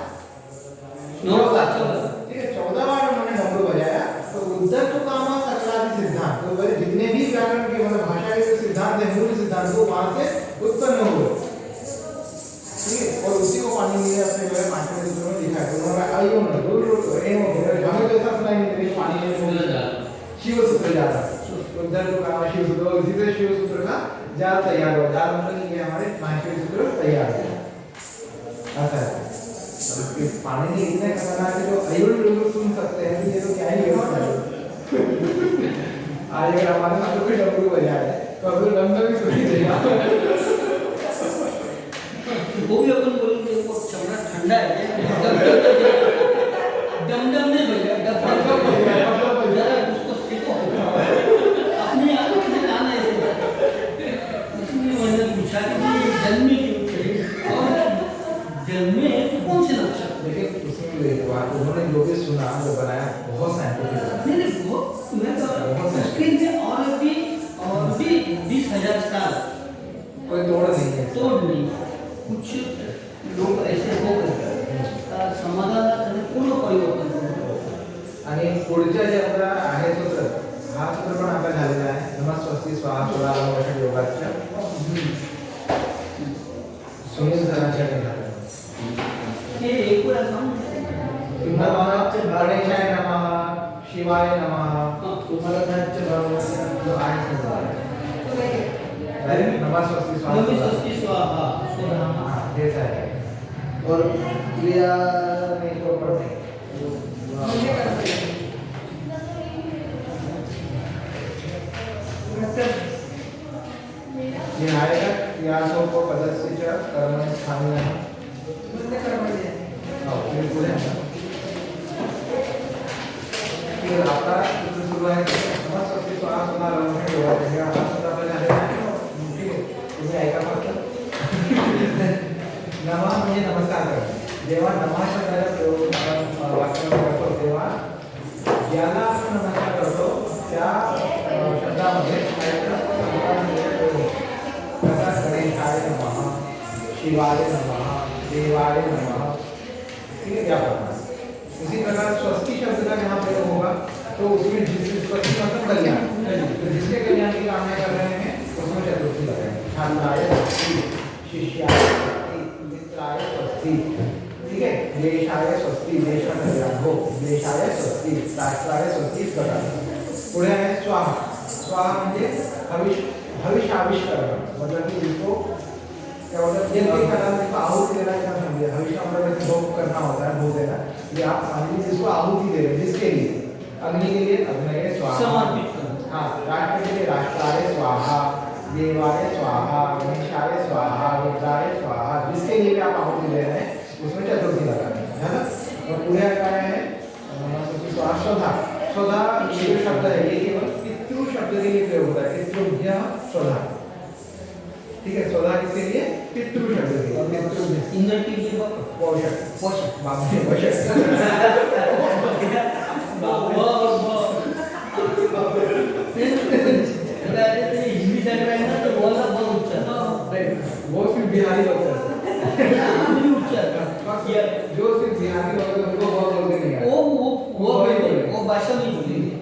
14, ठीक है, 14 बार उन्होंने डमरू बजाया। तो उद्धर तो काम सकलादि सिद्धांत, तो वह जितने भी व्याकरण के मतलब भाषा के जो सिद्धांत है, मूल सिद्धांत वो वहां से उत्पन्न हुए। ठीक है, और उसी को पाणिनि ने अपने जो है पाठ्य सूत्र में लिखा है। तो उन्होंने आइयो ना दूर हमें तो ऐसा सुनाई नहीं देती पाणिनि ने बोला जा जाता तो जल को कहा शिव सूत्र और इसी से शिव सूत्र का जाल तैयार हुआ। जाल मतलब ये हमारे माहेश्वरी सूत्र तैयार हुआ। ऐसा है। अब इसके पानी में इतने खतरनाक है जो अयुल लोग सुन सकते हैं कि ये तो क्या ही है। आज अगर हमारे साथ कोई डमरू बजा है तो अभी डमरू भी सुनी देगा। वो भी अपन बोलेंगे वो चमड़ा ठंडा है दम नहीं बजा डब जरा उसको सीखो अपने आप में गाना ऐसे इसलिए मैंने पूछा कि जन्मे क्यों और जन्मे कौन से नक्षत्र लेकिन उसमें बात उन्होंने जो भी सुना वो बनाया बहुत साइंटिफिक नहीं वो मैं तो उसके लिए और भी 20,000 साल कोई तोड़ नहीं है। तोड़ नहीं कुछ लोग ऐसे हो गए समाजाला पूर्ण परिवर्तन आणि पुढच्या जे आपला आहे सूत्र हा सूत्र पण आपला झालेला आहे नमः स्वस्ति स्वाहा सोळा वर्ष योगाच्या सुनील सरांच्या झालेला हे एक वेळा सांग नमः गणेशाय नमः शिवाय नमः तुम्हाला त्याचे भाव जो आहे डायरेक्ट नमः स्वस्ति स्वाहा नमः स्वस्ति स्वाहा हाँ जैसा है और क्रिया नहीं तो पढ़ते मुझे करते हैं मतलब ये आएगा क्रियासों को पदस्य कर्म स्थानीय है बंद करवाइए फिर पूरे फिर आपका सूत्र शुरू है नमः स्वस्ति स्वाहा सोळा वर्ष योगाच्या हा सूत्र आपला झालेला आहे ठीक आहे तुम्ही ऐका फक्त नमः म्हणजे नमस्कार करणे जेव्हा नमः शब्दाचा प्रयोग आपण वाक्यामध्ये करतो तेव्हा ज्याला आपण नमस्कार करतो त्या शब्दामध्ये गणेशाय नमः शिवाय नमः देवाय नमः ठीक है क्या प्रकार उसी प्रकार स्वस्ति शब्द का यहाँ प्रयोग होगा तो उसमें जिस स्वस्ति मतलब कल्याण तो जिसके कल्याण की कामना कर रहे हैं उसमें चतुर्थी लगाएंगे छात्राय स्वस्ति शिष्याय स्वस्ति मित्राय स्वस्ति ठीक है देशाय स्वस्ति देश का कल्याण हो देशाय स्वस्ति राष्ट्राय स्वस्ति इस प्रकार पुढे आहे स्वाहा स्वाहा म्हणजे हविष्याविष्करण मतलब कि इसको क्या होता है यज्ञ करना जिसको आहुति देना क्या समझिए हविष्य मतलब जैसे भोग करना होता है भोग देना ये आप अग्नि जिसको आहुति दे रहे हैं जिसके लिए अग्नि के लिए अग्नये स्वाहा समर्पित हाँ राष्ट्र के लिए राष्ट्राय स्वाहा देवाय स्वाहा गणेशाय स्वाहा रुद्राय स्वाहा जिसके लिए भी आप आहुति दे रहे हैं उसमें चतुर्थी लगानी है ना और पूरे क्या है स्वाहा स्वधा स्वधा ये जो शब्द है ये केवल पितृ शब्द के लिए प्रयोग होता है पितृभ्य स्वधा ठीक है स्वधा किसके लिए पितृ शब्द के लिए पितृभ्य इंद्र के लिए पोषक पोषक बाप रे पोषक हिंदी चल रहा है ना तो बोलना बहुत उच्चार वो सिर्फ बिहारी लोग करते नहीं उच्चार हैं जो सिर्फ बिहारी लोग हैं उनको बहुत बोलते नहीं आते वो भाषा नहीं बोलेंगे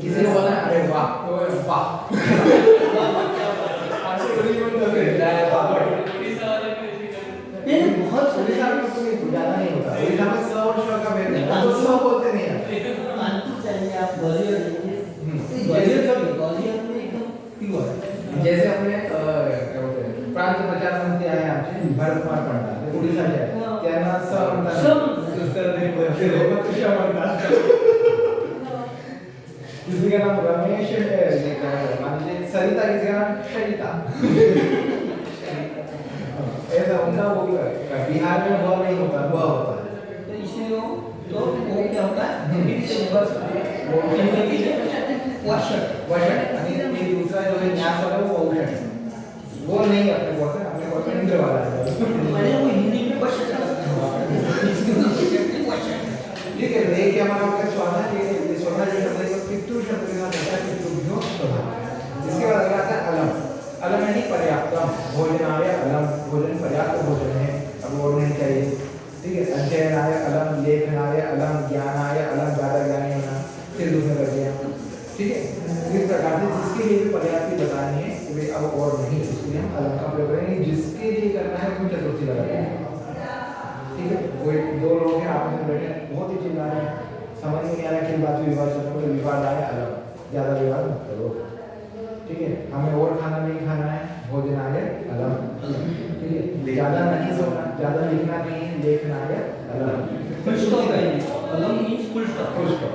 किसी ने बोला अरे वाह वाह नहीं बहुत उड़ीसा में तो ये ज्यादा नहीं होता उड़ीसा में स और श का भेद है तो स बोलते नहीं है कानपुर चाहिए आप ग्वालियर ग्वालियर में एकदम प्योर है जैसे हमने क्या बोलते हैं प्रांत प्रचार मंत्री आए आमचे भरत कुमार पंडा ते उड़ीसाचे आहे त्यांना स म्हणतात सर नाही बोलते तुषा म्हणतात किसी का नाम रमेश है म्हणजे सरिता किसी का नाम शरिता ऐसा उनका वो बिहार में वह नहीं होता वह होता है तो इसलिए वो क्या होता है हिंदी से बस वो हिंदी के वशट आणि ये दूसरा जो है न्यास वाला वो औषध वो नहीं अपने बोलते अपने बोलते इंद्र वाला है मैंने वो हिंदी में वशट ठीक है देखिए हमारा आपका स्वाहा के स्वाहा जो शब्द है पितृ शब्द के साथ आता है पितृभ्यो स्वाहा इसके बाद अगला आता है अलम अलम यानी पर्याप्तम भोजनाय अलम भोजन पर्याप्त भोजन है अब और नहीं चाहिए ठीक है अध्ययनाय अलम लेखनाय अलम ज्ञानाय अलम ज्यादा ज्ञानी होना फिर दूसरे कर दिया ठीक है इस प्रकार से जिसके लिए भी पर्याप्त बतानी है वे अब और नहीं इसलिए हम अलम का प्रयोग करेंगे जिसके लिए करना है उसमें चतुर्थी लगाएंगे ठीक है कोई दो लोग हैं आपस में बैठे बहुत ही चिल्ला रहे हैं समझ में नहीं आ रहा किस बात पे विवाद चल रहा है विवाद आया अलम ज़्यादा विवाद मत करो, ठीक है। हमें और खाना नहीं खाना है, भोजनाय अलम, ठीक है। ज़्यादा नहीं सोना, ज़्यादा लिखना नहीं है, लेखनाय अलम। फुल स्टॉप है, अलम means full stop. Full stop.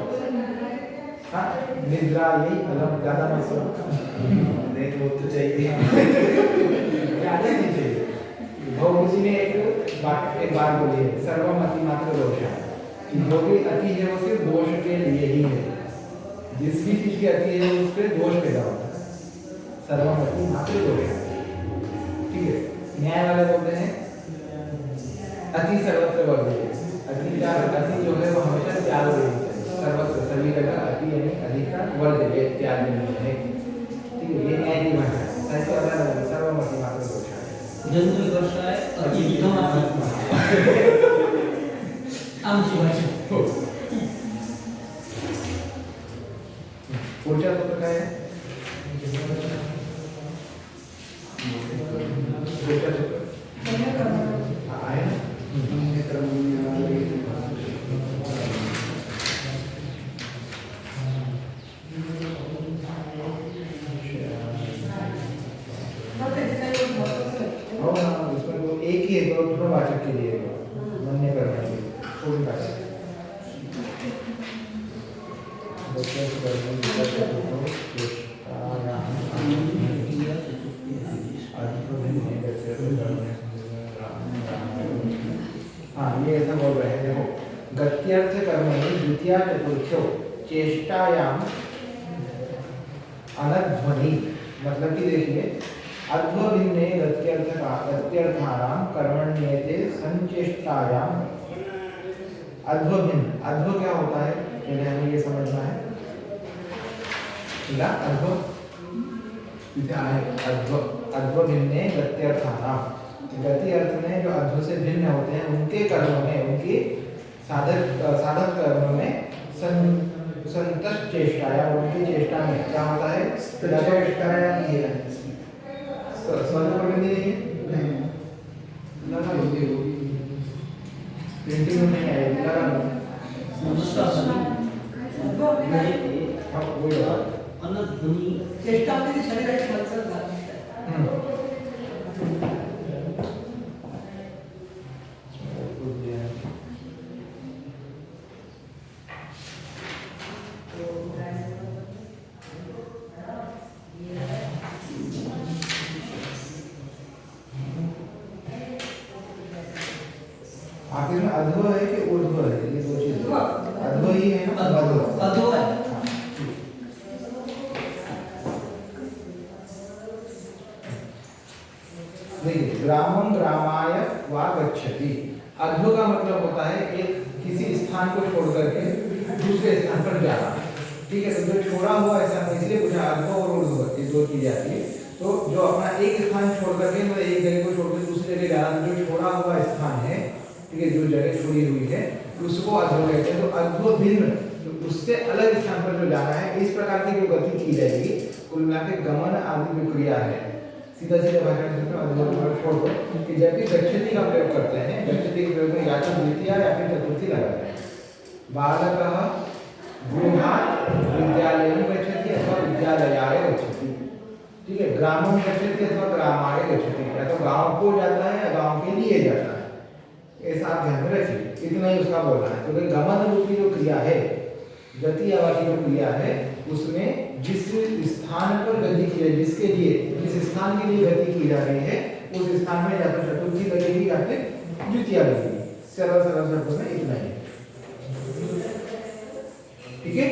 हाँ, निद्रा यही अलम, ज़्यादा मत सोना। नहीं वो तो चाहिए, ज़्यादा नहीं चाहिए। भगवान जी ने एक बात बोली है, सर्वमति मात्र दोष है, कि जो भी अति है वो सिर्फ दोष के लिए ही है। जिस भी चीज की अति है उसके दोष पैदा होता है। सर्वमति मात्र दोष है, ठीक है। न्याय वाले बोलते हैं अति सर्वत्र वर्जित। अति जो है वो हमेशा त्याग देनी चाहिए, सर्वत्र सभी जगह अति यानी अधिक का वर्ज है, त्याग देनी चाहिए, ठीक है। ये न्याय की भाषा है। ऐसे अलग सर्वमति मात्र दोष है। जंतु वर्षा है अति विधम आमची भाषा। पुढच्या सूत्र काय आहे? पुढच्या सूत्र आहे ना? हो ना, इसमें वो एक ही है, तो दोनों वाचक के लिए मान्य करने के लिए थोड़ी भाषा हाँ, ये ऐसा बोल रहे हैं। देखो, गत्यर्थ कर्म में द्वितीय चतुर्थ्यो चेष्टायाम अनध्वनि, मतलब कि देखिए अध्वभिन्ने गत्यर्थानाम कर्मण्येते संचेष्टायाम। अध्वभिन्न, अध्व क्या होता है पहले हमें ये समझना है। अध्व क्या है? अध्वभिन्ने गत्यर्थानाम, गति अर्थ में जो अध्व से भिन्न होते हैं उनके कर्म में, उनकी साधक कर्म में संतष्ट चेष्टाया, उनकी चेष्टा में क्या होता है? प्रिंटिंग में नहीं आएगी, अनध्वनि चेष्टा आपली शरीराची हालचाल झाली. आखिर में अध्व है कि ऊर्ध्व है? ये दो चीज अध्व ही है ना? अध्व है। देखिए, ग्रामम ग्रामाय वा गच्छति, अध्व का मतलब होता है एक किसी स्थान को छोड़ करके दूसरे स्थान पर जाना, ठीक है। तो जो छोड़ा हुआ स्थान, इसलिए पूछा अध्व और ऊर्ध्व ये दो चीजें आती है। तो जो अपना एक स्थान छोड़ करके मतलब एक जगह को छोड़ कर दूसरी जगह जाना, जो छोड़ा हुआ स्थान है, ठीक है, जो जगह छोड़ी हुई है उसको अध्व कहते हैं। तो अध्व भिन्न, तो उससे अलग स्थान पर जो जाना है, इस प्रकार की जो गति की जाएगी, कुल मिला के गमन आदि जो क्रिया है, सीधा सीधा भाषा में अध्व छोड़ दो कि जब भी गच्छति का प्रयोग करते हैं, गच्छति के प्रयोग में या तो द्वितीय या फिर चतुर्थी लगाते हैं। बालकः गृहात् विद्यालयं गच्छति अथवा विद्यालयाय गच्छति, ठीक है। ग्रामं गच्छति अथवा ग्रामाय गच्छति, या तो गांव को जाता है या गांव के लिए जाता है, ऐसा आप ध्यान में रखिए। इतना ही उसका बोलना है। तो गमन रूपी जो क्रिया है, गति वाली जो क्रिया है, उसमें जिस स्थान पर गति की है, जिसके लिए जिस स्थान के लिए गति की जा रही है, उस स्थान में या तो चतुर्थी लगेगी या फिर द्वितीय लगेगी। सरल सरल शब्दों में इतना ही, ठीक है।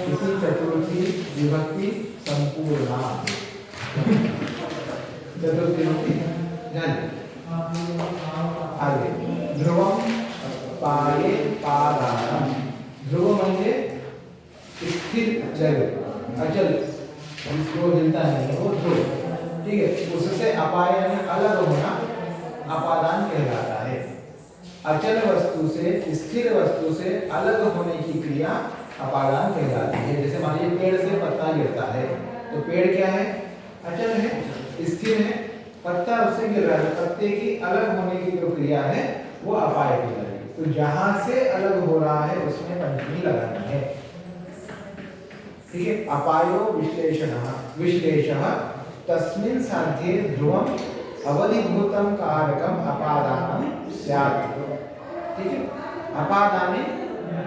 इसी चतुर्थी विभक्ति संपूर्णा, चतुर्थी विभक्ति ध्यान आगे। ध्रुवम पाये पादानम, ध्रुव म्हणजे स्थिर जगह, अचल, जिसको हिलता नहीं है वो ध्रुव, ठीक है। उससे अपाय में अलग होना अपादान कहलाता है। अचल वस्तु से, स्थिर वस्तु से अलग होने की क्रिया अपादान कहलाती है। जैसे मान लीजिए पेड़ से पत्ता गिरता है, तो पेड़ क्या है? अचल है, स्थिर है, पत्ता उससे गिर रहा है, पत्ते की अलग होने की जो क्रिया है वो अपाय कहलाएगी। तो जहां से अलग हो रहा है उसमें पंचमी लगानी है। ठीक है, अपायो विश्लेषः तस्मिन् साध्ये ध्रुवम अवधिभूतं कारकम अपादानं स्यात्। ठीक है, अपादाने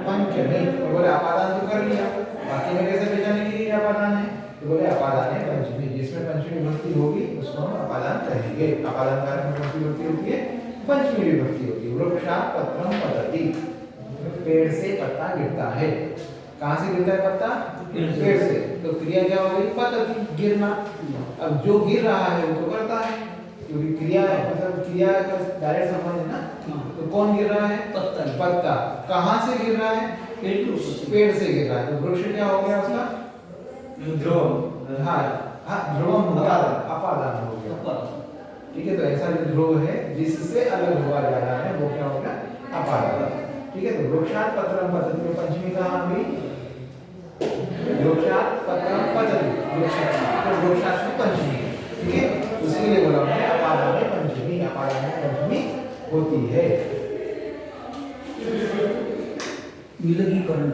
पंचमी, तो बोले अपादान तो कर लिया, बाकी में कैसे पहचाने के लिए अपादान है, तो बोले अपादाने पंचमी, जिसमें पंचमी विभक्ति होगी उसको हम अपादान कहेंगे। अपादान कारक में कौन सी विभक्ति होती है, पंचमी विभक्ति होती है। वृक्षात् पत्रम पतति, पेड़ से पत्ता गिरता है। कहाँ से गिरता है पत्ता, पेड़ से, तो क्रिया क्या हो गई, पतति, गिरना। अब जो गिर रहा है वो तो करता है, क्योंकि क्रिया मतलब क्रिया का डायरेक्ट संबंध है ना, तो कौन गिर रहा है, पत्ता। कहाँ से गिर रहा है, पेड़ से गिर रहा है, तो वृक्ष क्या हो गया उसका, ध्रुव। हाँ हाँ, ध्रुवम अपादान हो गया। ठीक है, तो ऐसा जो ध्रुव है जिससे अलग हुआ जा रहा है वो क्या होगा, अपादान। ठीक है, तो वृक्षात् पत्रम पतति में पंचमी कहाँ आ गई, वृक्षात् पत्रम पतति, तो वृक्षात् में पंचमी। ठीक है, उसके लिए बोला हमने अपादान में पंचमी, अपादान में पंचमी होती है। विलगीकरण।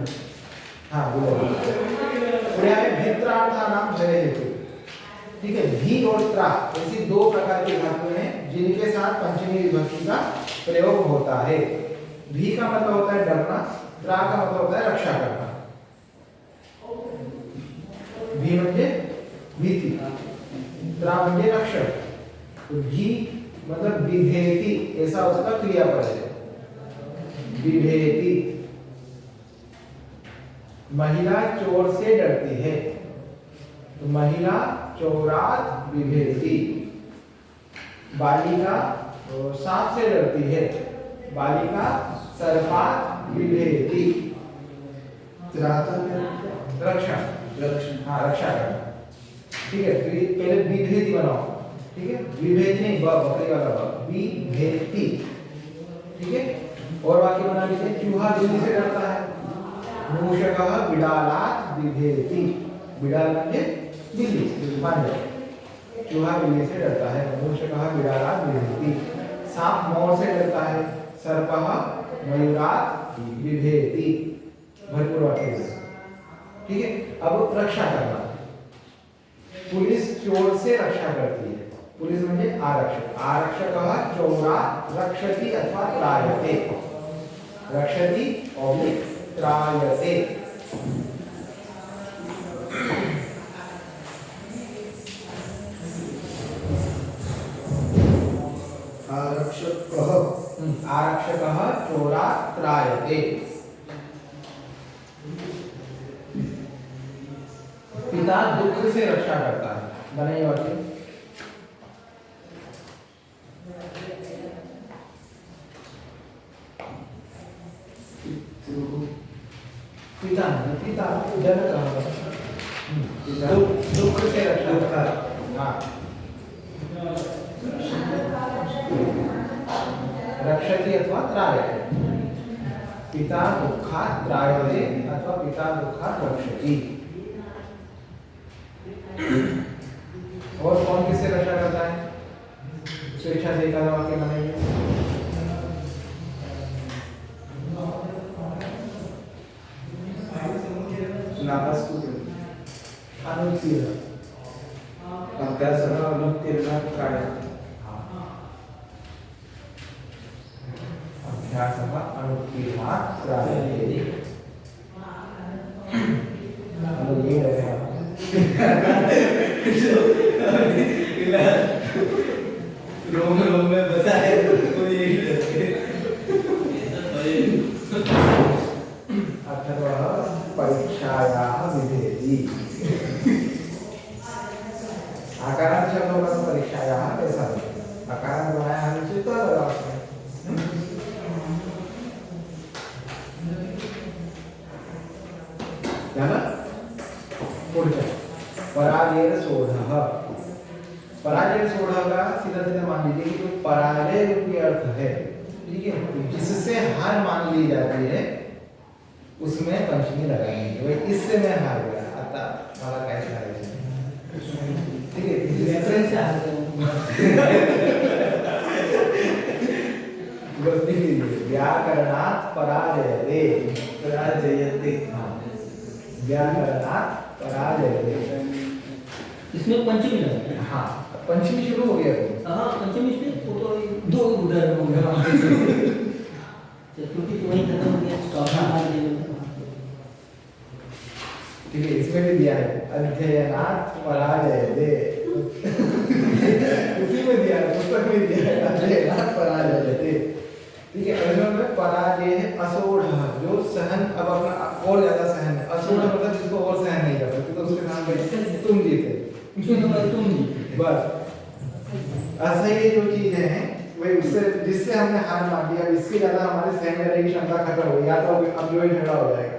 हाँ बोलो, पुण्य में भित्रार्थानाम जय हेतु। ठीक है, भी और त्रा ऐसी दो प्रकार की धातुएं हैं जिनके साथ पंचमी विभक्ति का प्रयोग होता है। भी का मतलब होता है डरना, त्रा का मतलब होता है रक्षा करना। भी म्हणजे भीति, त्रा म्हणजे रक्षक। तो भी मतलब विभेति, ऐसा उसका क्रियापद है, विभेति। महिला चोर से डरती है, तो महिला चोरात विभेति। बालिका सांप से डरती है, बालिका सर्पात विभेति। रक्षा, हाँ रक्षा करना। ठीक है, पहले विभेति बनाओ। ठीक है, विभेति नहीं, बकरी वाला विभेति। ठीक है, और वाक्य बना लीजिए, चूहा बिल्ली से डरता है, मूषकः बिडालात् विभेति। बिडाल म्हणजे बिल्ली, मान लो चूहा बिल्ली से डरता है, मूषकः बिडालात् विभेति। सांप मोर से डरता है, सर्पः मयूरात् विभेति। भरपूर वाक्य है। ठीक है, अब रक्षा करना, पुलिस चोर से रक्षा करती है, पुलिस म्हणजे आरक्षक। आरक्षकः चोरात् रक्षति अथवा त्रायते, रक्षति और त्रायते। आरक्षकः चोरात् त्रायते। पिता दुख से रक्षा करता है, बनाइए वाक्य। पिता पिता जनक, दुख से रक्षा करता है। हाँ, रक्षति अथवा त्रायते। पिता दुःखात् त्रायते अथवा पिता दुःखात् रक्षति। और कौन किससे रक्षा करता है, स्वेच्छा से एकाध वाक्य बनाइए। अनुत्तीर्ण, अभ्यासः अनुत्तीर्ण काय, अभ्यासः अनुत्तीर्णात् त्रायते। अब ये है रोम रोम में बसा है, कोई यही अथर्वः परीक्षायाः विभेति। आकारांत शब्द होगा तो परीक्षायाः कैसा है, आकारांत बनाया है नीचे तो लगा उसमें। जाना पुढचा पराजय शोधः। पराजय शोधः का सीधा सीधा मान लीजिए कि जो पराजय रूपी अर्थ है, ठीक है, जिससे हार मान ली जाती है उसमें पंचमी लगाएंगे। भाई इससे मैं हार गया, अतः वाला कैसे हारेगा, ठीक है, रेफरेंस से हार गया। बस लिख लीजिए। व्याकरणात् पराजयते। पराजयते। हाँ, व्याकरणात् पराजयते। इसमें पंचमी लगा है। हाँ, पंचमी शुरू हो गया तो। हाँ, पंचमी से वो तो दो उधर हो गया। चतुर्थी तो वहीं खत्म हो गया, स्टॉप मार दिया। ठीक है, इसमें भी दिया है अध्ययनात् पराजयते। उसी में दिया है, पुस्तक में दिया है अध्ययनात् पराजयते। ठीक है, अर्जुन में पराजय है असोढ़, जो सहन अब अपना और ज्यादा सहन है। असोढ़ मतलब जिसको और सहन नहीं कर सकते, तो उसके नाम पे तुम जीते। तुम जीते। बस असह्य जो चीज है वही उससे जिससे हमने हार मान लिया, इससे ज्यादा हमारे सहन करने की क्षमता खत्म हो गई, या तो अब जो ही झगड़ा हो जाएगा।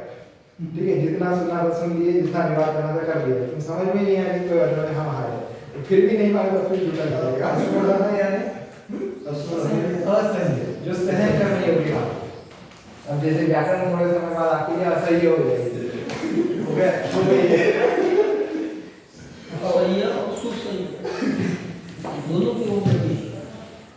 ठीक है, जितना सुना था सुन लिए, जितना विवाद करना था कर लिया, तुम समझ में नहीं आया कि कोई अर्जुन है, हम हारे, फिर भी नहीं मारे तो फिर झूठा करेगा। असोढ़ यानी असह्य, जो सहन करने योग्य बात। अब जैसे व्याकरण थोड़े समय बाद आपके लिए असह्य हो जाएगी, हो गया, हो गई है। असह्य और सुसह्य दोनों की ओर है।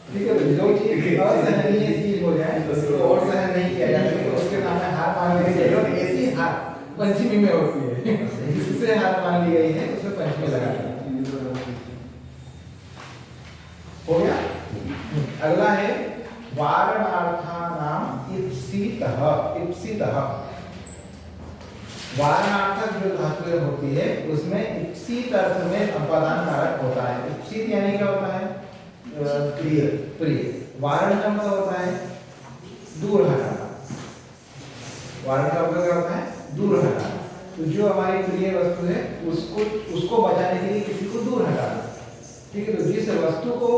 ठीक है, जो चीज असहनीय चीज हो जाए उसको और सहन नहीं किया जाता, तो उसके नाम में हार मान ली गई है। ऐसी हार पंचमी में होती है, जिससे हार मान ली गई है उसमें पंचमी लगा दी। हो गया। अगला है वारणार्थानाम इप्सितः। इप्सितः वारणार्थक जो धातु होती है उसमें इप्सित अर्थ में अपादान कारक होता है। इप्सित यानी क्या होता है? प्रिय। प्रिय। वारण का मतलब होता है दूर हटाना। वारण का मतलब क्या होता है? दूर हटाना। तो जो हमारी प्रिय वस्तु है उसको बचाने के लिए किसी को दूर हटाना। ठीक है, तो जिस वस्तु को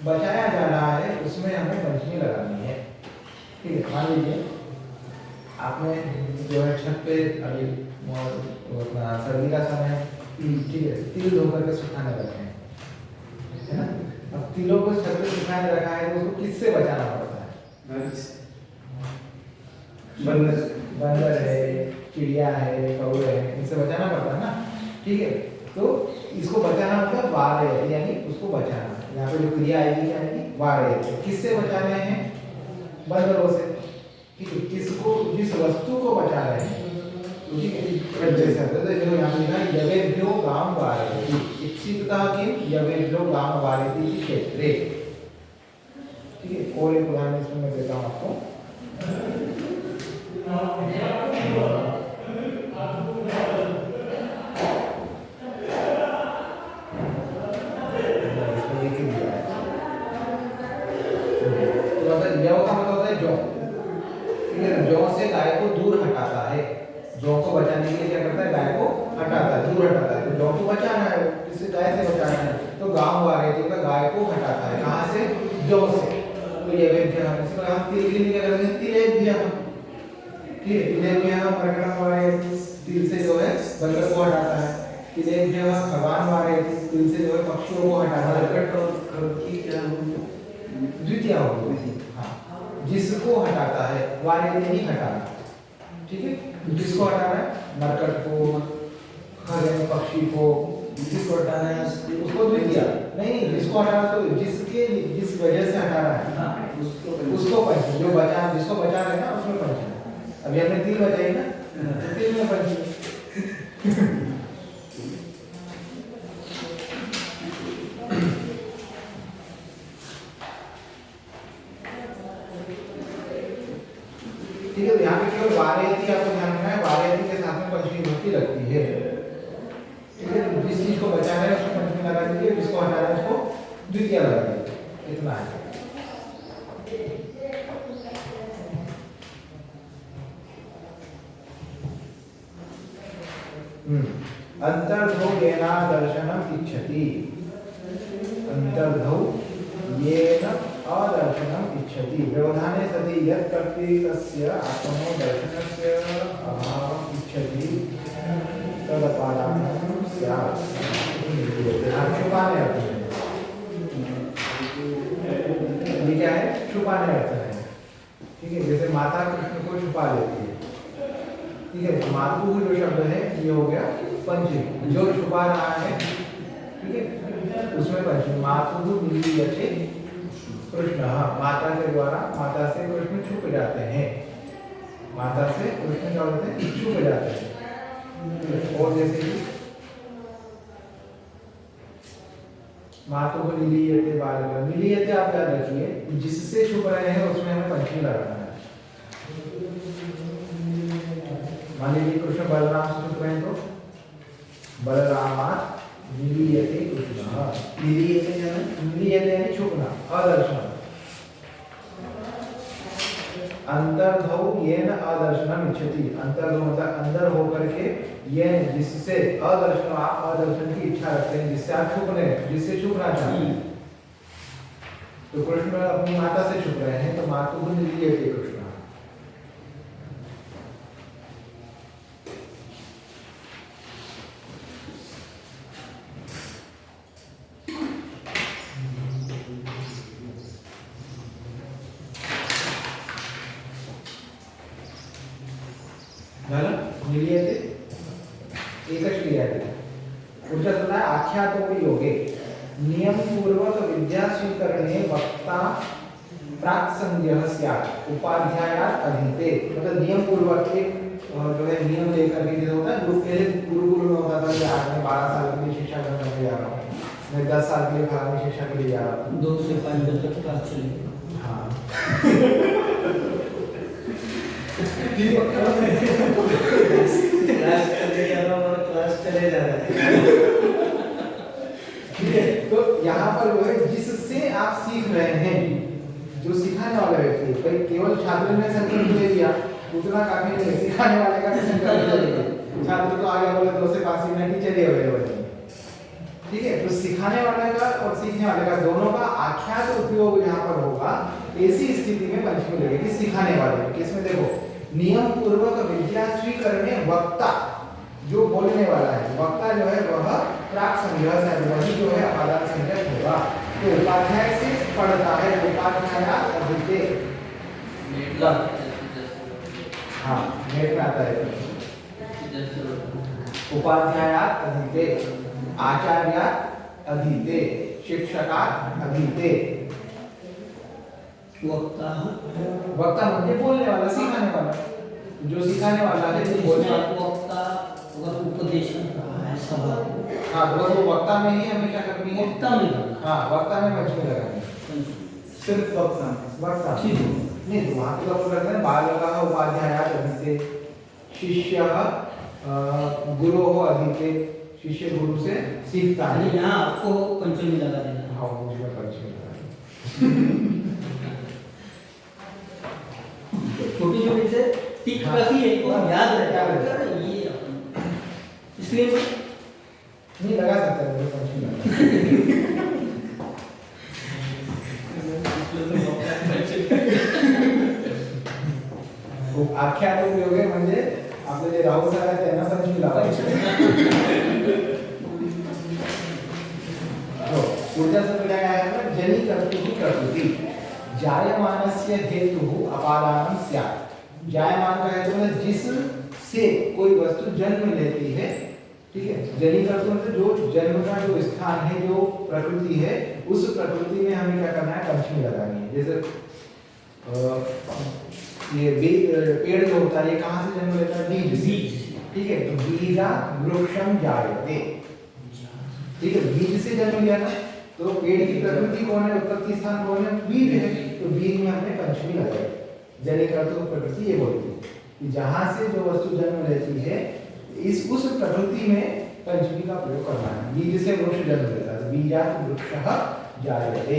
बचाया जा रहा है उसमें हमें पंचमी लगानी है। ठीक है, मान लीजिए आपने जो है छत पे अभी सर्दी का समय है, ठीक है, तिल धो करके सुखाने रखे हैं, है ना। अब तिलों को छत पे सुखाने रखा है तो उसको किससे बचाना पड़ता है? बंदर है, चिड़िया है, कौवे है, इनसे बचाना पड़ता है ना। ठीक है, तो इसको बचाना मतलब वारयते, यानी उसको बचाना। यहाँ पे जो क्रिया आएगी क्या आएगी? वारयते। किससे बचाने हैं? बंदरों से। ठीक है, किसको? जिस वस्तु को बचा रहे हैं। ठीक है, जैसे देखो यहाँ पे लिखा है यवेभ्यो गाम वारयति। इप्सितः किम यवेभ्यो गाम वारयति इति क्षेत्रे। ठीक है, और एक उदाहरण इसमें मैं देता हूँ आपको। जौ से गाय को दूर हटाता है। जौ को बचाने के लिए क्या करता है? गाय को हटाता है, दूर हटाता है। तो जौ को बचाना है, किसी गाय से बचाना है, तो गांव वाले तो गाय को हटाता है। कहाँ से? जौ से। तो ये वेद्य हम इसको हम तिल के लिए क्या करते हैं? तिलेभ्य। ठीक है, तिलेभ्य हम प्रकरण वाले तिल से जो है बंदर को हटाता है। तिलेभ्य भगवान वाले तिल से जो है पक्षियों को हटाता है। द्वितीय होगी। हाँ, जिसको हटाता है, वाले नहीं हटाना। ठीक है, जिसको हटाना है? मरकट को, खगन पक्षी को, जिसको हटाना है उसको द्वितीय। नहीं, जिसको हटाना तो जिस वजह से हटाना है उसको पंचमी। जो बचा, जिसको बचा रहे ना उसमें पंचमी। अभी हमने तिल बचाई ना, तो तिल में पंचमी। ठीक है, यहाँ पे केवल वारयति आपको ध्यान रखना है। वारयति के साथ में पंचमी विभक्ति लगती है। ठीक है, जिस चीज को बचाना है उसको पंचमी लगा दीजिए, जिसको हटाना है उसको द्वितीय लगा दीजिए। इतना है। अंतर्धौ येन दर्शनम इच्छति। अंतर्धौ येन अदर्शनम इच्छति। व्यवधाने सति यत् प्रत्येकस्य आत्मनो दर्शनस्य अभावम् इच्छति तदपादानं स्यात्। छुपाने अर्थ है। ये क्या है? छुपाने अर्थ है। ठीक है, जैसे माता कृष्ण को छुपा लेती है। ठीक है, मातु जो शब्द है ये हो गया पंचमी, जो छुपा रहा है। ठीक है, उसमें पंचमी। मातु नीयते कृष्ण, माता के द्वारा, माता से कृष्ण छुप जाते हैं, माता से कृष्ण क्या होते हैं, छुप जाते हैं। और जैसे कि मातु निलीयते बालक, निलीयते आप याद रखिए, जिससे छुप रहे हैं उसमें हमें पंचमी लगाना है। मान लीजिए कृष्ण बलराम से छुप रहे हैं तो बलरामात् निलीयते कृष्ण, निलीयते यानी छुपना, अदर्शन। अंतर्धौ येन अदर्शनम इच्छति, अंतर्धौ मतलब अंदर होकर के, येन जिससे, अदर्शन आप अदर्शन की इच्छा रखते हैं, जिससे आप छुप रहे हैं, जिससे छुपना चाहते हैं। तो कृष्ण अपनी माता से छुप रहे हैं, तो मातु निलीयते कृष्ण। निलीयते एकच क्रियाते पुढचा शब्द आहे आख्यातोपि योगे नियम पूर्वक विद्या स्वीकरणे वक्ता प्राक्संज्ञः स्यात् उपाध्यायात् अधीते, मतलब नियम पूर्वक एक जो है नियम लेकर के जो होता है ग्रुप पहले गुरुकुल में होता था कि आज मैं 12 साल के लिए शिक्षा ग्रहण करने जा रहा हूँ, मैं 10 साल के लिए फलानी शिक्षा के लिए जा रहा हूँ, 2 से 5 बजे तक क्लास चलेगी। हाँ क्लास चले जा रहा है। ठीक है, तो यहाँ पर जो है जिससे आप सीख रहे हैं, जो सिखाने वाला व्यक्ति है, भाई केवल छात्र ने संकल्प ले लिया उतना काफी नहीं, सिखाने वाले का भी संकल्प ले लिया, छात्र तो आगे बोले 2 से 5 मिनट ही चलिए अवेलेबल। ठीक है, तो सिखाने वाले का और सीखने वाले का दोनों का आख्यात उपयोग यहाँ पर होगा, ऐसी स्थिति में पंचमी लगेगी सिखाने वाले की। इसमें देखो नियम पूर्वक विद्या स्वीकरणे वक्ता, जो बोलने वाला है, वक्ता जो है वह प्राक संज्ञा से, वही जो है अपादान संज्ञा होगा। तो उपाध्याय से पढ़ता है, उपाध्यायात् अधीते, हाँ नेट में आता है, उपाध्यायात् अधीते, आचार्यात् अधीते, शिक्षकात् अधीते। वक्ता, वक्ता म्हणजे बोलने वाला, सिखाने वाला, जो सिखाने वाला है, जो बोलने वाला। वक्ता अगर उपदेश कर रहा है सभा को, हाँ तो वो वक्ता में ही हमें क्या करनी है, वक्ता में करना। हाँ वक्ता में पंचमी लगानी है, सिर्फ वक्ता में, वक्ता नहीं तो वहाँ पे तो करते हैं बालकः उपाध्यायात् अधीते, शिष्यः गुरोः अधीते, शिष्य गुरु से सीखता है। यहाँ आपको पंचमी लगा देना। हाँ मुझे पंचमी लगानी। छोटी छोटी से टिक रखी है, तो याद रहे ये अपन, इसलिए नहीं लगा सकता है मुझे पंचमी लगानी। आख्यात उपयोग आहे म्हणजे आपले जे राहुल सर आहेत त्यांना पंचमी लावायची। हो पुढचा शब्द काय आहे ना, जनी कर्तुः प्रकृति, जायमानस्य हेतुः अपादानं स्यात्। जायमान का हेतु है जिससे कोई वस्तु जन्म लेती है, ठीक है, जनी कर्तुः मतलब जो जन्म का जो स्थान है, जो प्रकृति है, उस प्रकृति में हमें क्या करना है, पंचमी लगानी है। जैसे ये पेड़ जो होता है ये कहाँ से जन्म लेता है, बीज, ठीक है, तो बीजात् वृक्षं जायते, ठीक है, बीज से जन्म लिया ना, तो पेड़ की प्रकृति कौन है, उत्पत्ति स्थान कौन है, बीज है, तो बीज में हमने पंचमी लगाई। जनी कर्तुः प्रकृति ये बोलती है कि जहाँ से जो वस्तु जन्म लेती है, इस उस प्रकृति में पंचमी का प्रयोग करना है। बीज से वृक्ष जन्म लेता है, बीजात् वृक्षः जायते।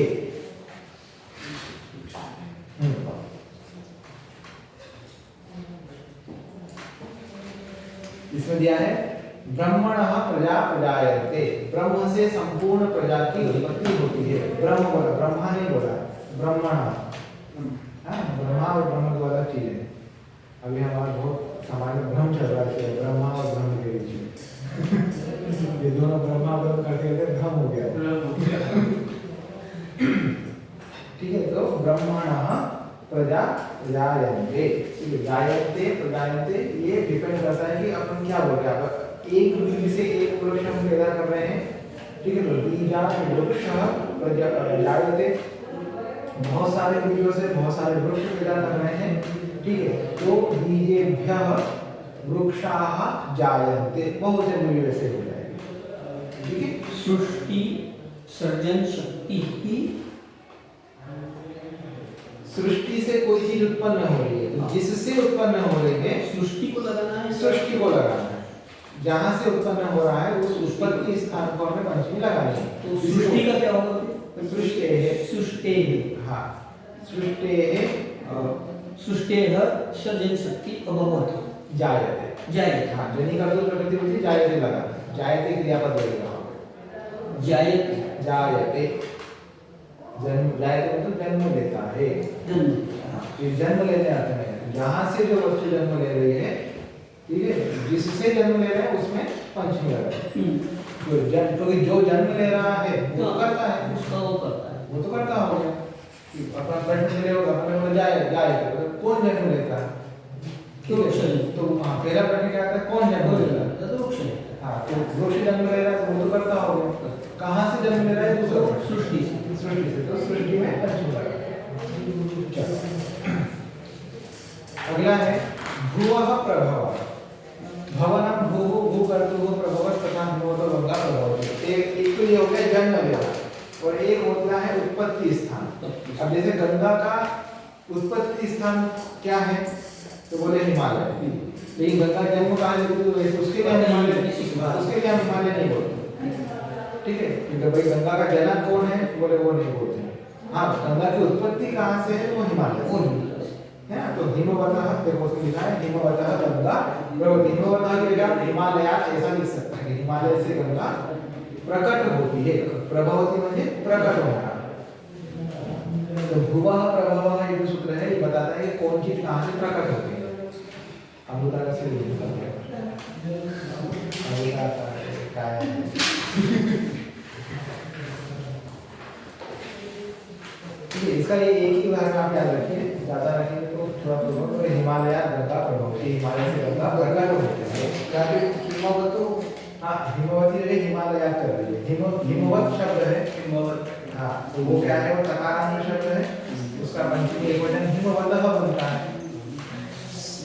इसमें दिया है ब्रह्मणः प्रजा प्रजायते, ब्रह्म से संपूर्ण प्रजा की उत्पत्ति होती है। ब्रह्म बोला, ब्रह्मा नहीं बोला, ब्रह्मणः, ब्रह्मा और ब्रह्म दो अलग चीजें हैं। अभी हमारा बहुत समाज में भ्रम चल रहा है ब्रह्मा और ब्रह्म के बीच में, ये दोनों ब्रह्मा ब्रह्म करते करते भ्रम हो गया। ठीक है, तो ब्रह्मणः प्रजा प्रजायन्ते, जायन्ते प्रजायन्ते, ये डिपेंड करता है कि अपन क्या बोल रहे हैं। एक बीज से एक वृक्ष हम पैदा कर रहे हैं, ठीक है, तो बीजात् वृक्षः प्रजायते, बहुत सारे बीजों से बहुत सारे वृक्ष पैदा कर रहे हैं, ठीक है। तो बीजेभ्यः वृक्षाः जायन्ते, बहुत से बीजों से हो जाएगी, ठीक है। सृष्टि सर्जन शक्ति की सृष्टि से कोई चीज उत्पन्न हो रही है, तो जिससे उत्पन्न हो रही है सृष्टि को लगाना है, सृष्टि को लगाना है। जहाँ से उत्पन्न हो रहा है उस उत्पत्ति स्थान को हमें पंचमी लगानी है। तो सृष्टि का क्या होगा? सृष्टे है, सृष्टे है, हाँ सृष्टे है, सृष्टे है सर्जन शक्ति अभवत जायते, जायते, हाँ जनी का तो प्रकृति होती जायते लगाना है, जायते क्रियापद लगेगा वहाँ पे, जायते, जायते जन्म, जायते मतलब जन्म लेता है, जन्म, हाँ ये जन्म लेने आते हैं। जहाँ से जो वस्तु जन्म ले रही है, ठीक है, जिससे जन्म ले रहा है उसमें पंचमी लगाए। क्योंकि जो जन्म ले रहा है वो तो करता है, उसका वो करता है, वो तो करता होगा। अपना प्रश्न ले होगा, अपने बोले जाए तो कौन जन्म लेता है? ठीक है, तो हाँ पहला प्रश्न क्या आता है, कौन जन्म लेता है? तो वृक्ष है। हाँ तो वृक्ष जन्म ले रहा है तो वो तो करता होगा। कहाँ से जन्म ले रहा है? दूसरा सृष्टि से, सृष्टि से, तो सृष्टि में पंचमी लगा। अगला है भुवः प्रभवः। भवनम भू भू कर्तुः प्रभवः तथा भूतो गंगा प्रभवति। एक तो ये हो गया जन्म लेना, और एक होता है उत्पत्ति स्थान। अब जैसे गंगा का उत्पत्ति स्थान क्या है, तो बोले हिमालय। लेकिन गंगा जन्म कहाँ लेती है, तो उसके लिए हिमालय नहीं बोलते, ठीक है। क्योंकि भाई गंगा का जनक कौन है, बोले वो नहीं बोलते। हाँ गंगा की उत्पत्ति कहाँ से है, वो हिमालय है ना। तो हिमवतः, देखो उसमें लिखा है हिमवतः गंगा प्रभवति। हिमवतः की जगह हिमालयात ऐसा लिख सकता है, हिमालय से गंगा प्रकट होती है। प्रभवती म्हणजे प्रकट होना। तो भुवः प्रभवः ये जो सूत्र है ये बताता है कि कौन चीज कहाँ से प्रकट होती है। अमृता से इसका ये एक ही उदाहरण आप याद रखिए, ज्यादा रखेंगे तो थोड़ा प्रॉब्लम। तो हिमालय गंगा प्रभवती, हिमालय से गंगा प्रकट होती है। हिमवत, हाँ हिमवती जगह हिमालय कर रही है। हिमवत शब्द है, हिमवत, हाँ तो वो क्या है, वो तकारांत शब्द है, उसका पंचमी एक वचन हिमवतः बनता है।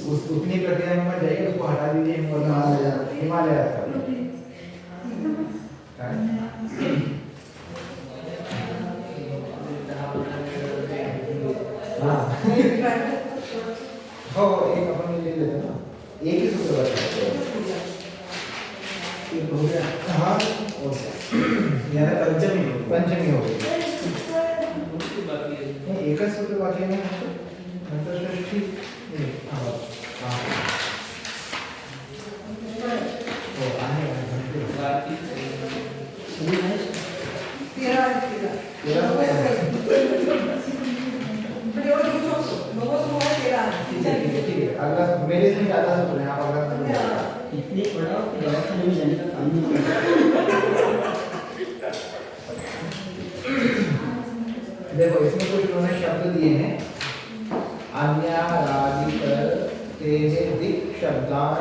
उस उतनी प्रक्रिया में जाइए, उसको हटा दीजिए, हिमालय कर हो एक अपन ले लेते हैं ना, एक ही सूत्र बताते हैं। हो गया, हाँ यह पंचमी हो गई। एक ही सूत्र बाकी है, नंतर षष्ठी। हाँ अगला मेरे से ज्यादा सूत्र है, आप अगला इतने पढ़ा कि दवाखाने में जाने का काम नहीं करता। देखो इसमें कुछ उन्होंने शब्द दिए हैं, अन्यारादितर तेहे दिक् शब्दान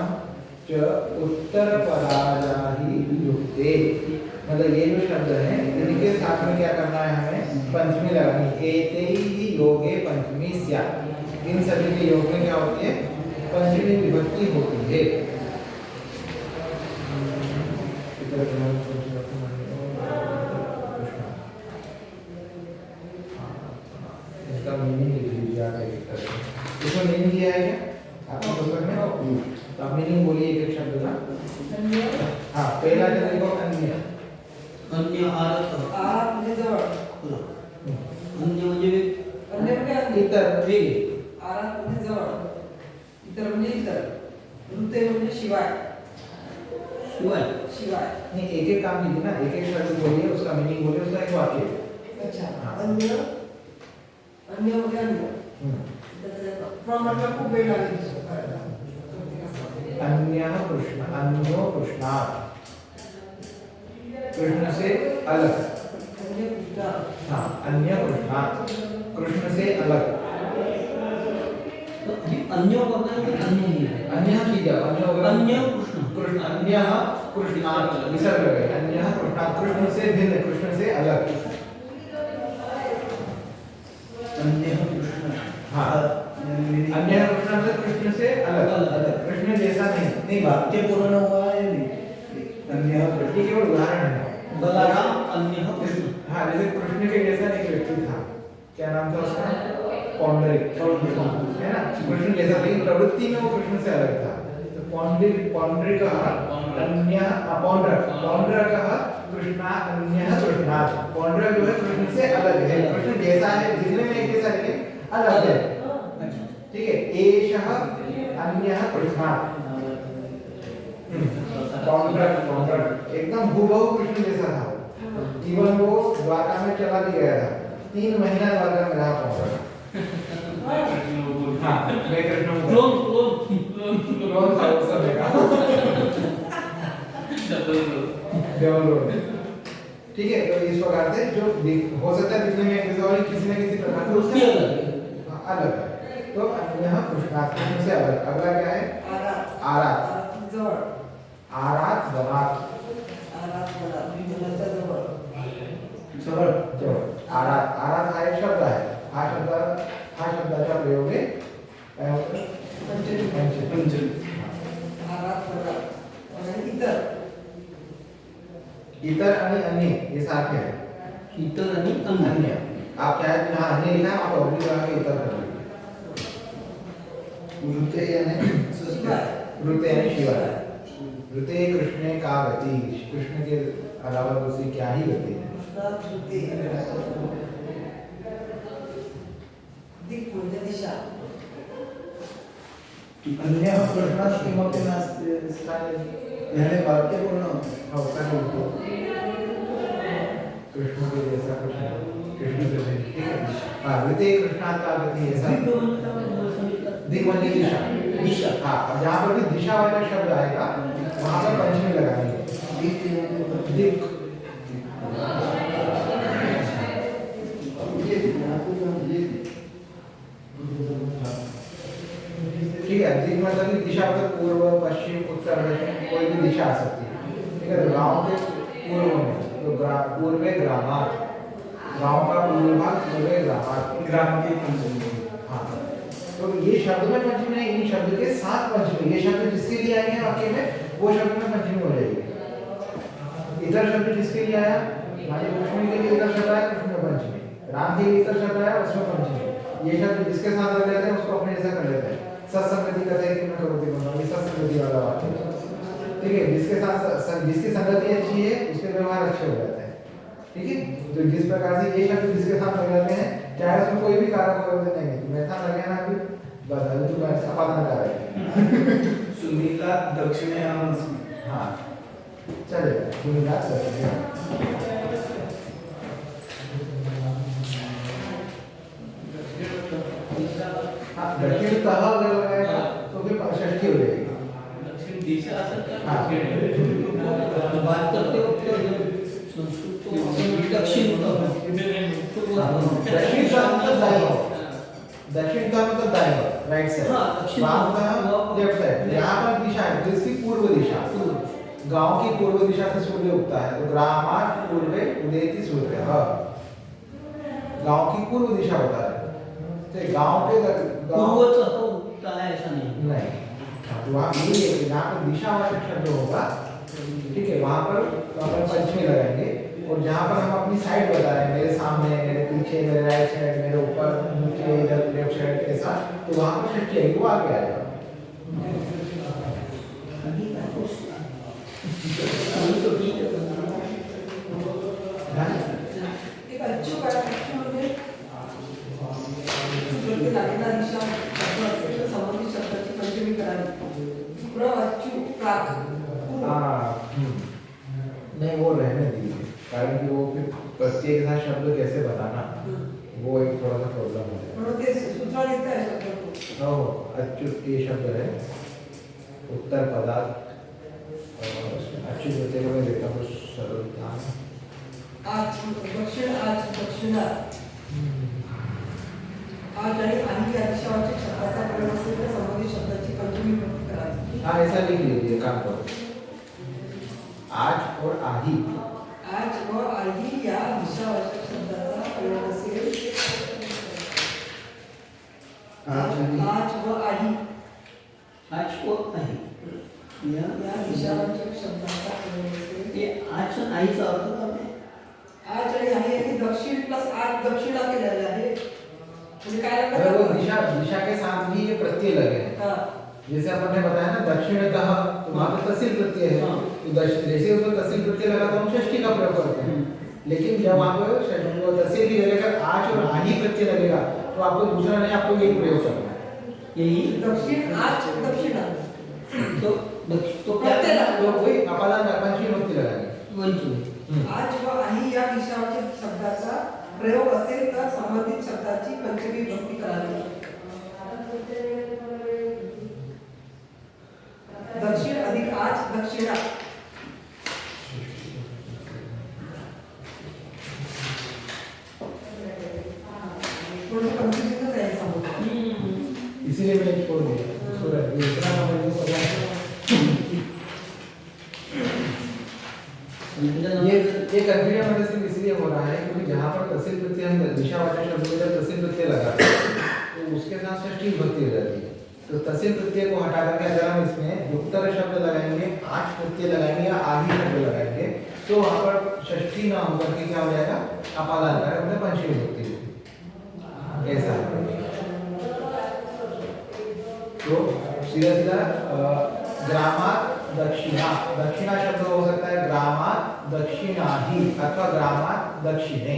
च उत्तर पराजाहि युक्ते। मतलब ये जो शब्द हैं इनके साथ में क्या करना है, हमें पंचमी लगानी। एतैहि योगे पंचमी स्यात्। इन सभी के योग में क्या होती है, पंचमी विभक्ति होती है। इसका मीनिंग लिख लीजिए आप एक तरह से। इसमें मीनिंग दिया है क्या आपको पुस्तक में? तो आप मीनिंग बोलिए एक शब्द का। हाँ पहला जो देखो अन्य, अन्य आरत, म्हणजे जवळ, अन्य म्हणजे अन्य म्हणजे इतर, वेगळे, आरात म्हणजे जवळ, इतर म्हणजे इतर, वृत्ते म्हणजे शिवाय, शिवाय, शिवाय। नहीं एक एक काम कीजिए ना, एक एक शब्द बोलिए, उसका मीनिंग बोलिए, उसका एक वाक्य। अच्छा अन्य, अन्य म्हणजे अन्य, प्रमाणात खूप वेळ लागेल करायला। अन्यः कृष्ण, अन्यो कृष्णात्, कृष्ण से अलग। अन्य कृष्ण, हाँ अन्य कृष्णात्, कृष्ण से अलग। तो अन्य होता है कि अन्य ही है, अन्य कीजिए, अन्य कृष्ण, कृष्ण, अन्यः कृष्णात् विसर्ग है, अन्यः कृष्णात्, कृष्ण से भिन्न, कृष्ण से अलग। नहीं वाक्य पूर्ण हुआ है नहीं अन्य ये केवल उदाहरण है। बलराम अन्य हाँ, जैसे कृष्ण के जैसा एक व्यक्ति था, क्या नाम था उसका? पौंडरिक, है ना? कृष्ण जैसा, लेकिन प्रवृत्ति में वो कृष्ण से अलग था। तो पौंडरिक अन्य पौंडरक कृष्णा अन्य कृष्णात्। पौंडरक जो है कृष्ण से अलग है, कृष्ण जैसा है, दिखने में एक जैसा लेकिन अलग है। ठीक है, एषः अन्यः कृष्णात्। पौंडरक एकदम हूबहू कृष्ण जैसा था। इवन वो द्वारका में चला भी गया था, 3 महीना द्वारका में रहा पौंडरक। हाँ, मैं कृष्ण हूँ। क्लोन था उस समय का। Double role. ठीक है, तो इस प्रकार से जो हो सकता है दिखने में एक जैसा और किसी न किसी प्रकार से उससे अलग है। तो यहाँ कृष्णात् से अलग। अगला क्या है? आरात। आरात वरात। जवळ। आरात हा एक शब्द आहे। हा शब्दाच्या प्रयोगे काय होतं? पंचमी। इतर आणि अन्य ये सारखे हैं। इतर आणि अन्य। अन्य आप क्या है, जहाँ अन्य लिखा है आप अवधि लगा के इतर कर लीजिए। वृत्ते यानी शिवाय। वृत्ते कृष्ण का गति, कृष्ण के अलावा दूसरी क्या ही गति है? दिशा। अन्य कृष्णात् किमपि नास्ति स्थाने यानी वाक्य पूर्ण होता है उनको कृष्ण के जैसा कृष्ण से ठीक है। हाँ, वृत्ते कृष्णा का गति ऐसा। दिग्वंदी दिशा। हाँ, अब जहाँ पर भी दिशा वाला शब्द आएगा वहाँ पर पंचमी लगानी है। दिक। ठीक है, दिक मतलब दिशा मतलब पूर्व पश्चिम उत्तर दक्षिण कोई भी दिशा आ सकती है। ठीक है, तो गाँव के पूर्व में तो पूर्वे ग्रामात्, गाँव का पूर्व भाग पूर्वे ग्रामात्, ग्राम के पंचमी। हाँ, तो ये शब्द में पंचमी नहीं, इन शब्द के साथ पंचमी। ये शब्द जिसके लिए आएंगे वाक्य में वो शब्द में पंचमी हो जाएगी। इतर शब्द जिसके लिए आया, मानिए कृष्ण के लिए इतर शब्द आया, कृष्ण में पंचमी। राम के लिए इतर शब्द आया, उसमें पंचमी। ये शब्द जिसके साथ लग जाते हैं उसको अपने जैसा कर लेते हैं। सत्संगति कहते हैं कि मैं करोति बनूंगा, ये सत्संगति वाला वाक्य। ठीक है, जिसके साथ जिसकी संगति अच्छी है उसके व्यवहार अच्छे हो जाते हैं। ठीक है, तो जिस प्रकार से ये शब्द जिसके साथ लग जाते हैं, चाहे उसमें कोई भी कारक हो नहीं, तुम्हें ऐसा लगे ना कि बदल तुम ऐसा अपादान कारक। सुनीला दक्षिणायाम अस्मि। हाँ, चलेगा, सुनीला दक्षिणायाम। हाँ, दक्षिण तह अगर लगाएगा तो फिर षष्ठी हो जाएगी। दक्षिण दिशा हाँ, बात करते वक्त संस्कृत को दक्षिण दक्षिण का मतलब दाएं ओर, राइट साइड। हाँ, दक्षिण वाम का लेफ्ट साइड। यहाँ पर दिशा है जिसकी पूर्व दिशा। गांव की पूर्व दिशा से सूर्य उगता है, तो ग्रामात् पूर्वे उदेति सूर्यः। गांव की पूर्व दिशा होता है, तो गांव के पूर्वतः उगता है ऐसा नहीं। नहीं, तो वहाँ यही है कि जहाँ पर दिशावाचक शब्द होगा, ठीक है, वहाँ पर अपन पंचमी लगाएंगे। और जहाँ पर हम अपनी साइड बता रहे हैं, मेरे सामने, मेरे पीछे, मेरे राइट साइड, मेरे ऊपर, नीचे, इधर लेफ्ट साइड के साथ, तो वहाँ पर षष्ठी आएगी, वो आगे आएगा। तो ठीक है। एक अचूक म्हणजे जोडती लागणारी दिशा शब्द असेल तर संबंधित शब्दाची पंचमी करावी। प्र अचू प्राक। नहीं, वो रहने दीजिए, कारण कि वो फिर प्रत्यय के साथ शब्द कैसे बनाना, वो एक थोड़ा सा प्रॉब्लम हो जाएगा। म्हणून ते सूत्रात येतं आहे शब्द को। अच्युत ये शब्द है, उत्तर पदार्थ अच्युत होते हुए देता हूँ सरलता। आज दक्षिण, आज दक्षिणा। आज आणि या दिशावाचक शब्दाचा प्रयोग असेल तर संबंधित शब्दाची पंचमी करावी। हाँ, ऐसा लिख लीजिए, काम करो। आज और आही। आज व आधी या दिशावाचक शब्दाचा प्रयोग असेल। आज व आधी। आज को आहे। या या विषयावरच्या शब्दाचा प्रयोग असेल. ते आजच्या आईचा अर्थ काय आहे? आज आणि आहे आणि दक्षिण प्लस आज दक्षिणा केलेला आहे. म्हणजे काय अगर वो लागतं? दिशा के साथ भी ये प्रत्यय लगे हैं। हां. जैसे अपन ने बताया ना दक्षिणतः, तो वहाँ पे तहसील प्रत्यय है। हाँ। तो जैसे उसमें तहसील प्रत्यय लगा तो हम षष्ठी का प्रयोग करते हैं। लेकिन जब वहाँ पे तहसील की जगह पर आच और आही प्रत्यय लगेगा तो आपको दूसरा नहीं, आपको यही प्रयोग करना है। यही दक्षिण आज दक्षिणा. तो क्या प्रत्यय तो वही अपादान पंचमी भक्ति लगाएंगे। वंचित आज व आहे या विषयावरच्या शब्दाचा प्रयोग असेल तर संबंधित शब्दाची पंचमी भक्ती करावी. दक्षिण अधिक आज दक्षिणा. थोडंसं कन्फ्युजनच आहे समोर. इसीलिए मैंने छोड़ दिया उसको रख दिया। इतना समझ में पता है। ये कंफ्यूजन हमें सिर्फ इसलिए हो रहा है क्योंकि जहाँ पर तहसील प्रत्यय हम दिशावाचक शब्द में जब तहसील प्रत्यय लगाते हैं तो उसके साथ षष्ठी विभक्ति हो जाती है। तो तहसील प्रत्यय को हटा करके अगर हम इसमें उत्तर शब्द लगाएंगे, आठ प्रत्यय लगाएंगे या आही शब्द लगाएंगे तो वहाँ पर षष्ठी न होकर के क्या हो जाएगा, अपादान का मतलब पंचमी विभक्ति होगी। ऐसा है। तो सीधा सीधा ग्रामात दक्षिणा, दक्षिणा शब्द हो सकता है ग्रामात दक्षिणाही अथवा ग्रामात दक्षिणे।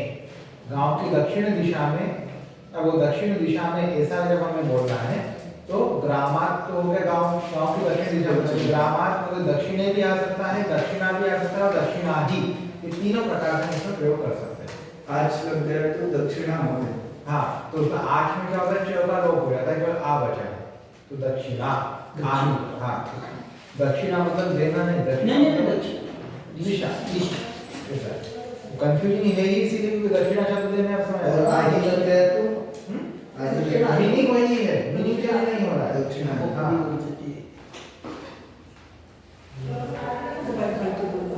गांव की दक्षिण दिशा में, अब वो दक्षिण दिशा में ऐसा जब हमें बोलना है तो ग्रामात तो हो गया गांव की दक्षिण दिशा में, ग्रामात तो दक्षिणे भी आ सकता है, दक्षिणा भी आ सकता है और दक्षिणाही, ये तीनों प्रकार से इसमें प्रयोग कर सकते हैं। आज लग जाए तो दक्षिणा होते हैं। हाँ, तो उसका आठ में क्या होता है, च का लोप हो जाता है, केवल आ बचा है तो दक्षिणा। हाँ, दक्षिणा मतलब देना नहीं, दक्षिणा नहीं मतलब दक्षिण दिशा। दिशा ऐसा कंफ्यूजन है ही, इसीलिए क्योंकि दक्षिणा शब्द में आप समझ और आगे लग जाए तो मीनिंग वही है, मीनिंग क्या नहीं हो रहा है। दक्षिणा। हाँ, तो काय खालचं बोलतो.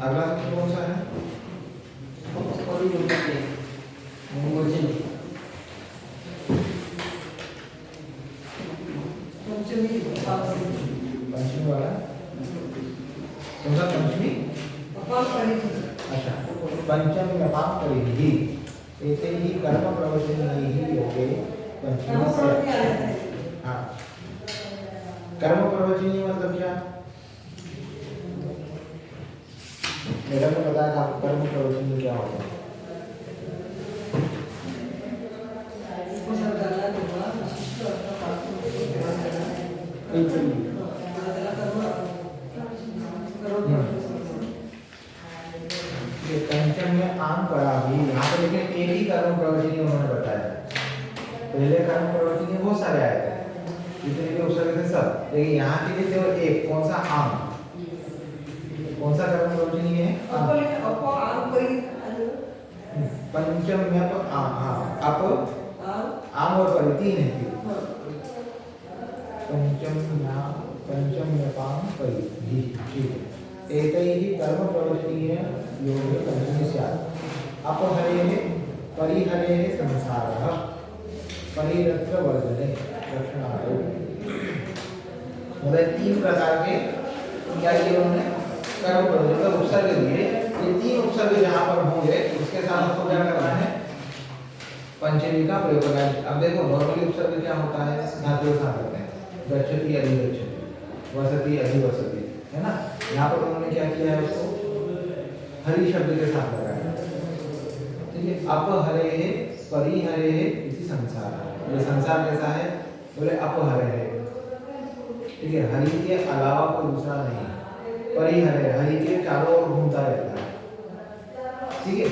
अगला सूत्र कौन सा है? पंचमी पंचमी वाला कौन सा? पंचमी। अपार परिधि. अच्छा, पंचमी अपाम परिधि एते ही कर्म प्रवचनी ही योगे पंचमी कर्म से। प्रवृत्ति आया है. हाँ, कर्म प्रवचनी मतलब क्या? मैडम ने बताया था आपको कर्म प्रवचनी क्या होता है। उपसर्गाला तेव्हा विशिष्ट अर्थ प्राप्त होतो तेव्हा त्याला ये पंचम में आम पड़ा भी, यहाँ पर लेकिन एक ही कर्म प्रवचनी उन्होंने बताया। पहले कर्म प्रवचनी बहुत सारे आए थे, जितने भी उपसर्ग थे सब, लेकिन यहाँ के लिए केवल एक, कौन सा? आम। कौन सा कर्म प्रवचनी है? पंचम में अप आम। हाँ, अप आम और परि तीन है। पंचम में पाम परि, ठीक है। एतैहि कर्म प्रवचनीय योगे पंचमी स्यात्। अपहरेः परिहरेः संसारः परिरत्र वर्जने रक्षणाय। मतलब तीन प्रकार के क्या किए उन्होंने कर्म प्रवचन उपसर्ग दिए। ये तीन उपसर्ग जहाँ पर होंगे उसके साथ आपको क्या करना है? पंचमी का प्रयोग करना है। अब देखो नॉर्मली उपसर्ग क्या होता है, धातु के साथ होते हैं, गच्छति अधिगच्छति, वसति अधिवसति, है ना। यहाँ पर उन्होंने क्या किया है, उसको हरि शब्द के साथ लगाया। ठीक है, अपहरेः परिहरेः इति संसारः। ये संसार कैसा है? बोले अपहरेः, ठीक है, हरि के अलावा कोई दूसरा नहीं। परिहरे, हरि के चारों ओर घूमता रहता है, ठीक है।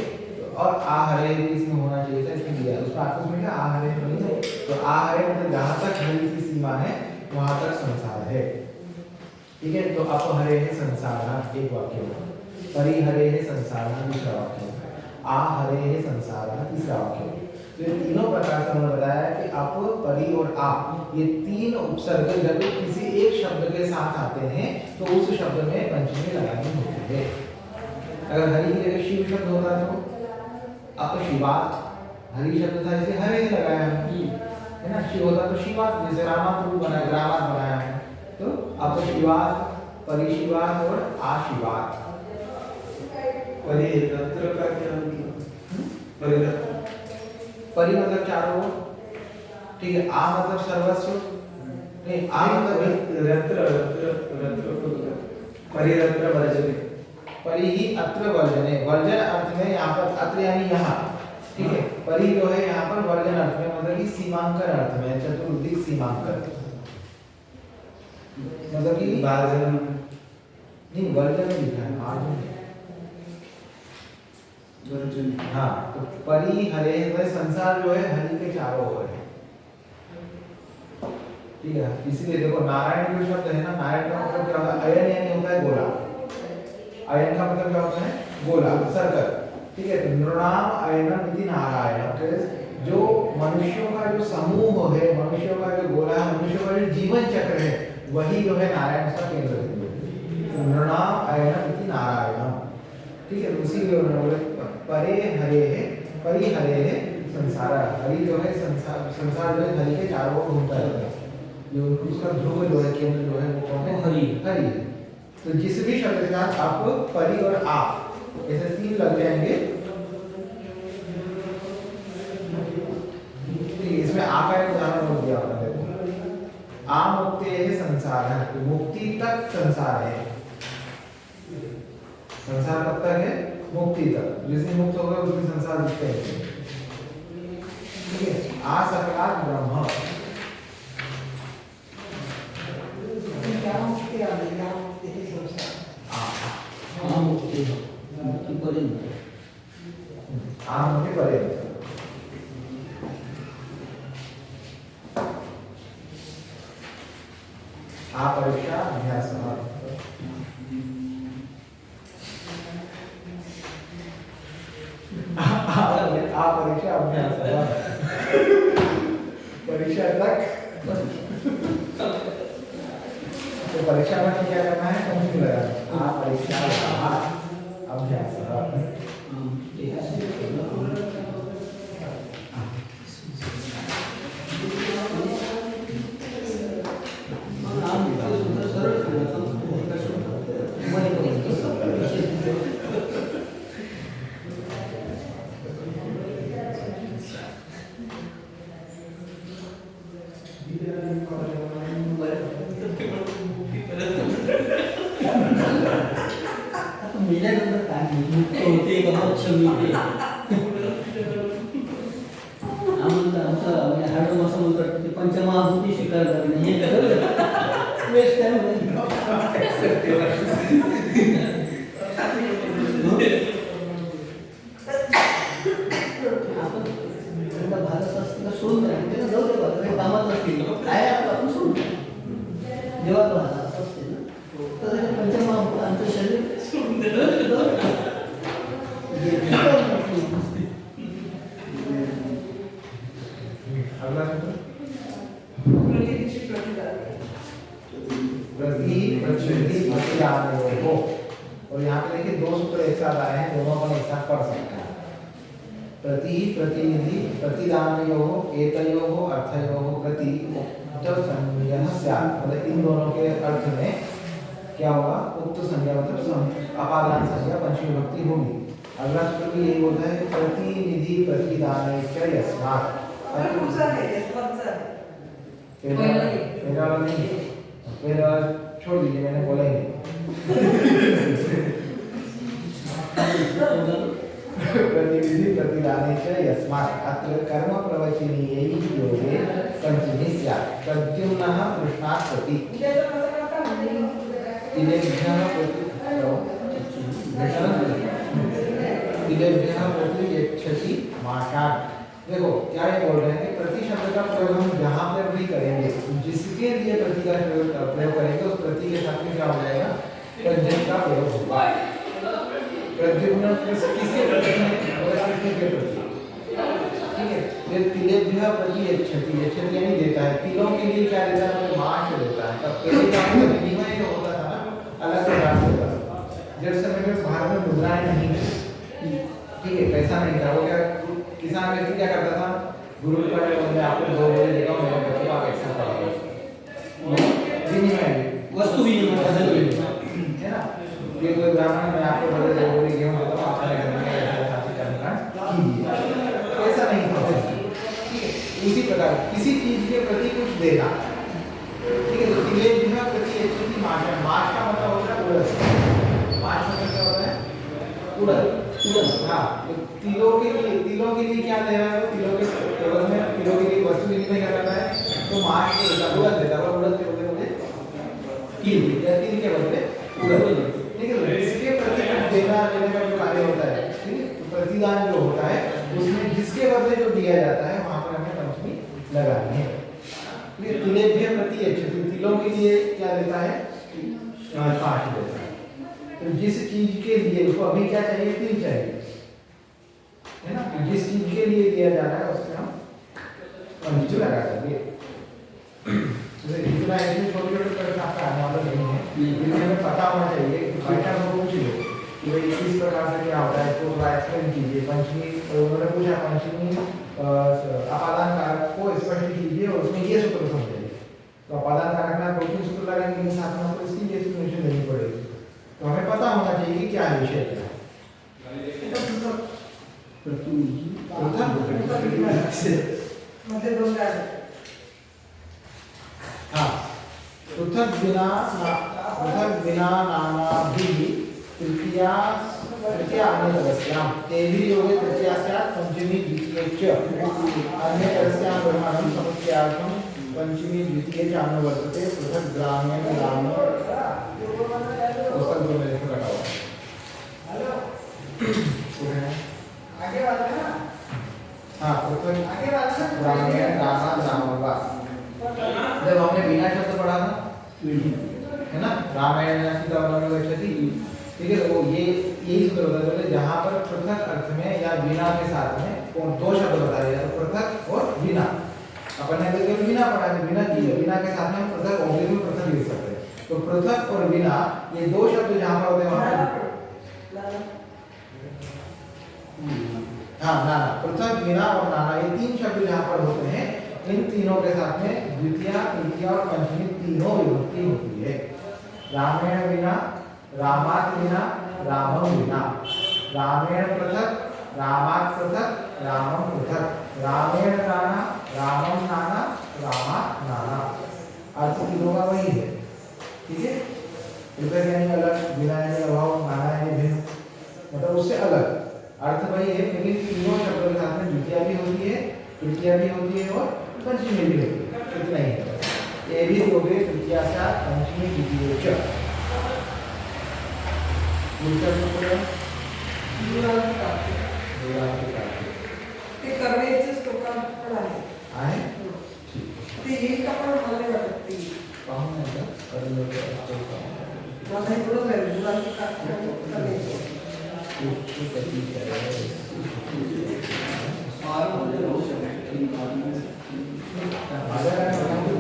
और आहरे भी इसमें होना चाहिए था, इसमें दिया उसमें आपको उसमें क्या आहरे नहीं है, तो आहरे मतलब जहाँ तक हरि की सीमा है वहाँ तक संसार है, ठीक है, तो अपहरेः संसारः एक वाक्य होगा, परिहरेः संसारः दूसरा वाक्य होगा, आहरेः संसारः तीसरा वाक्य होगा। तो इन तीनों प्रकार से उन्होंने बताया कि अप, परि और आ ये तीन उपसर्ग जब किसी एक शब्द के साथ आते हैं तो उस शब्द में पंचमी लगानी होती है। अगर हरि की जगह शिव शब्द होता तो अपशिवात, हरि शब्द था इसे हरे लगाया है ना, शिव होता तो शिवात, जैसे रामात रूप बनाया, रामात बनाया है, तो अपशिवात, परिशिवात और आशिवात। परिरत्र का क्या मतलब? परिरत्र परि मतलब चारों ओर, ठीक है, आ मतलब सर्वस्व, नहीं आ मतलब रत्र रत्र रत्र परिरत्र वर्जने, परि ही अत्र वर्जने, वर्जन अर्थ में यहाँ पर अत्र यानी यहाँ, ठीक है, परि जो है यहाँ पर वर्जन अर्थ में मतलब कि सीमांकन अर्थ में, चतुर्दिक सीमांकन, मतलब कि भाजन नहीं वर्जन लिखा है भाजन, वर्जन। हाँ, तो परि हरे मतलब संसार जो है हरि के चारों ओर है, ठीक है, इसलिए देखो नारायण जो शब्द है ना, नारायण का मतलब क्या होता है, अयन यानी होता है गोला, अयन का मतलब क्या होता है गोला, सर्कल, ठीक है, तो नृणाम अयनम इति नारायण, जो मनुष्यों का जो समूह है, मनुष्यों का जो गोला है, मनुष्यों का जो जीवन चक्र है, वही जो है नारायण का केंद्र है, नृणाम अयनम इति नारायण, ठीक है, उसी लिए उन्होंने बोले परे हरे है, परि हरे है संसार, हरि जो है संसार, संसार जो है हरि के चारों ओर घूमता रहता है, जो उसका ध्रुव जो है, केंद्र जो है वो कौन है, हरि, हरि है। तो जिस भी शब्द के साथ आप परि और आ ऐसे तीन लग जाएंगे, इसमें आ का एक उदाहरण हो गया आपने देखो, आ मुक्ति है संसार है, तो मुक्ति तक संसार है, संसार कब तक है, मुक्ति तक, जिस दिन मुक्त हो गए उस दिन संसार दिखते हैं, ठीक है, आ सकलात् ब्रह्म, क्या मुक्ति आ गई, क्या मुक्ति है संसार, हाँ मुक्ति मुक्ति पर्यंत, आ मुक्ति पर्यंत, आ परीक्षा अभ्यास, आ परीक्षा अभ्यास, परीक्षा तक, तो परीक्षा में क्या करना है, पंक्ति लगाना, आ परीक्षा अभ्यास, मेल्यानंतर काय मुक्त होते का मग क्षमी होते, आमचं म्हणजे हाडम असं म्हणतात ते पंचमहाभूती स्वीकार करणे, हे वेस्ट टाइम आपण भारत असतील सोडून द्या, जाऊ दे बाबा कामात असतील काय आपण सोडून द्या, जेव्हा तो असं असते ना, तर पंचमहाभूत आमचं शरीर सोडून अगला सूत्र, प्रतिनिधि प्रतिदान, प्रति प्रतिनिधि प्रतिदानयोः, और यहाँ पे देखिए दो सूत्र एक साथ आए हैं, दोनों को एक साथ पढ़ सकते हैं, प्रति प्रतिनिधि प्रतिदानयोः एतयोः अर्थयोः प्रति उक्त संज्ञः स्यात्, मतलब इन दोनों के अर्थ में क्या होगा, उक्त संज्ञा मतलब अपादान संज्ञा पंचमी विभक्ति होगी। अगला सूत्र भी यही बोलता है प्रतिनिधि प्रतिदानैश्च यस्मात्, कौन सा है, यशवंत सा है, मेरा वाला नहीं, मेरा छोड़ दीजिए, मैंने बोला ही नहीं, प्रतिनिधि प्रतिदानैश्च यस्मात् अत्र कर्म प्रवचनीयै योगे पंचमी स्यात्, प्रद्युम्नः कृष्णात् प्रति इधर तो मजा करता है, तिलेभ्यः प्रति यच्छति माशात्, देखो क्या ये बोल रहे हैं कि प्रति शब्द का प्रयोग हम जहाँ पर भी करेंगे, जिसके लिए प्रति का प्रयोग करेंगे उस प्रति के साथ में क्या हो जाएगा, प्रत्यय का प्रयोग होगा। प्रद्युम्न किसके प्रति में, किसके के प्रति, ठीक है। ये तिलेभ्यः प्रति यच्छति, यच्छति यानी देता है। तिलों के लिए क्या देता है, तो मांस देता है। तब पहले का विनिमय जो होता था ना, अलग प्रकार से होता था। जब समय में भारत में मुद्राएं नहीं थी, ठीक है, पैसा नहीं था, वो क्या किसान व्यक्ति क्या करता था, गुरु पर मैं आपको 2 बोले देगा, मेरे बच्चे का पैसा पड़ेगा, विनिमय, वस्तु विनिमय है ना। ये कोई ब्राह्मण मैं आपको बोले 2 बोले गेहूं देता हूं, आप मेरे घर में ऐसा करना कीजिए, ऐसा नहीं था, ठीक है। उसी प्रकार किसी चीज के प्रति कुछ देना, ठीक है। तो तिलेभ्यः प्रति यच्छति माष, माष का मतलब होता है उड़द, माष मतलब क्या होता है, उड़द। हाँ, तो तिलों के लिए क्या दे रहा है, तिलों के एवज में तिलों के लिए वस्तु विनिमय क्या करता है, तो माष को देता, उड़द देता है, उड़द के बदले तिल या तिल के बदले उड़द, ठीक है। इसके प्रति देना लेने का जो कार्य होता है, ठीक है, तो प्रतिदान जो होता है उसमें जिसके बदले जो दिया जाता है वहां पर हमें पंचमी लगानी है। तिलेभ्यः प्रति यच्छति, तिलों के लिए क्या देता है, माष देता है। तो जिस चीज के लिए उसको अभी क्या चाहिए, तिल चाहिए, है ना। तो जिस चीज के लिए दिया जा रहा है उसमें हम पंचमी लगा देंगे। इतना ऐसे छोटे-छोटे प्रश्न आपका आने वाला नहीं है, लेकिन हमें पता होना चाहिए कि पैटर्न को पूछ लो कि भाई किस प्रकार से क्या होता है, तो थोड़ा एक्सप्लेन कीजिए। पंचमी उन्होंने पूछा, पंचमी अपादान कारक को स्पष्ट कीजिए और उसमें ये सूत्र समझाइए। तो अपादान कारक में 2-3 सूत्र लगाएंगे, लेकिन साथ में आपको इसकी एक्सप्लेनेशन देनी पड़ेगी। तो हमें पता होना चाहिए कि क्या विषय है। हाँ, पृथक बिना नानाभिः तृतीया अन्यतरस्यां तेभिः योगे तृतीया स्यात् पंचमी द्वितीये च अन्यतरस्यां ब्रह्माणं समुच्चयार्थं पंचमी द्वितीये च अनुवर्तते। पृथक ग्राम्यं ग्राम पुस्तक जो मेरे को रखा हुआ है, आगे वाला है ना। हाँ, पृथक ग्राम्यं ग्राम जब हमने बिना शब्द पढ़ा था, है ना, रामायण सीता वनम गच्छति, ठीक है। तो ये यही सूत्र होता है, जहाँ पर पृथक अर्थ में या बिना के साथ में कौन 2 शब्द बताए जाते हैं, पृथक और बिना। अपन ने केवल बिना पढ़ा है, बिना की बिना के साथ में हम पृथक ओनली में पृथक लिख सकते हैं। तो पृथक और बिना ये 2 शब्द जहाँ पर होते हैं वहाँ पर हाँ, नाना, पृथक, बिना और नाना, ये 3 शब्द जहाँ पर होते हैं, इन तीनों के साथ में द्वितीया, तृतीया और पंचमी तीनों विभक्ति होती है। रामेण बिना, रामात् बिना, रामं बिना, रामेण पृथक, रामात् पृथक, रामं पृथक, रामेण नाना, रामं नाना, रामात् नाना। अर्थ तीनों का वही है, ठीक है। पृथक यानी अलग, बिना यानी अभाव, नाना यानी भिन्न, मतलब उससे अलग अर्थ वही है, लेकिन तीनों शब्दों के साथ में द्वितीया भी होती है, तृतीया भी होती है और पंचमी भी होती है। इतना ही है, ये भी हो गए तृतीया स्यात् पंचमी द्वितीये च। ते करण्याचे स्तोत्र आहे, ते एक आपण मला वाटत ते पाहून एकदा करून माझा इकडं आहे मुलांची करण्याचे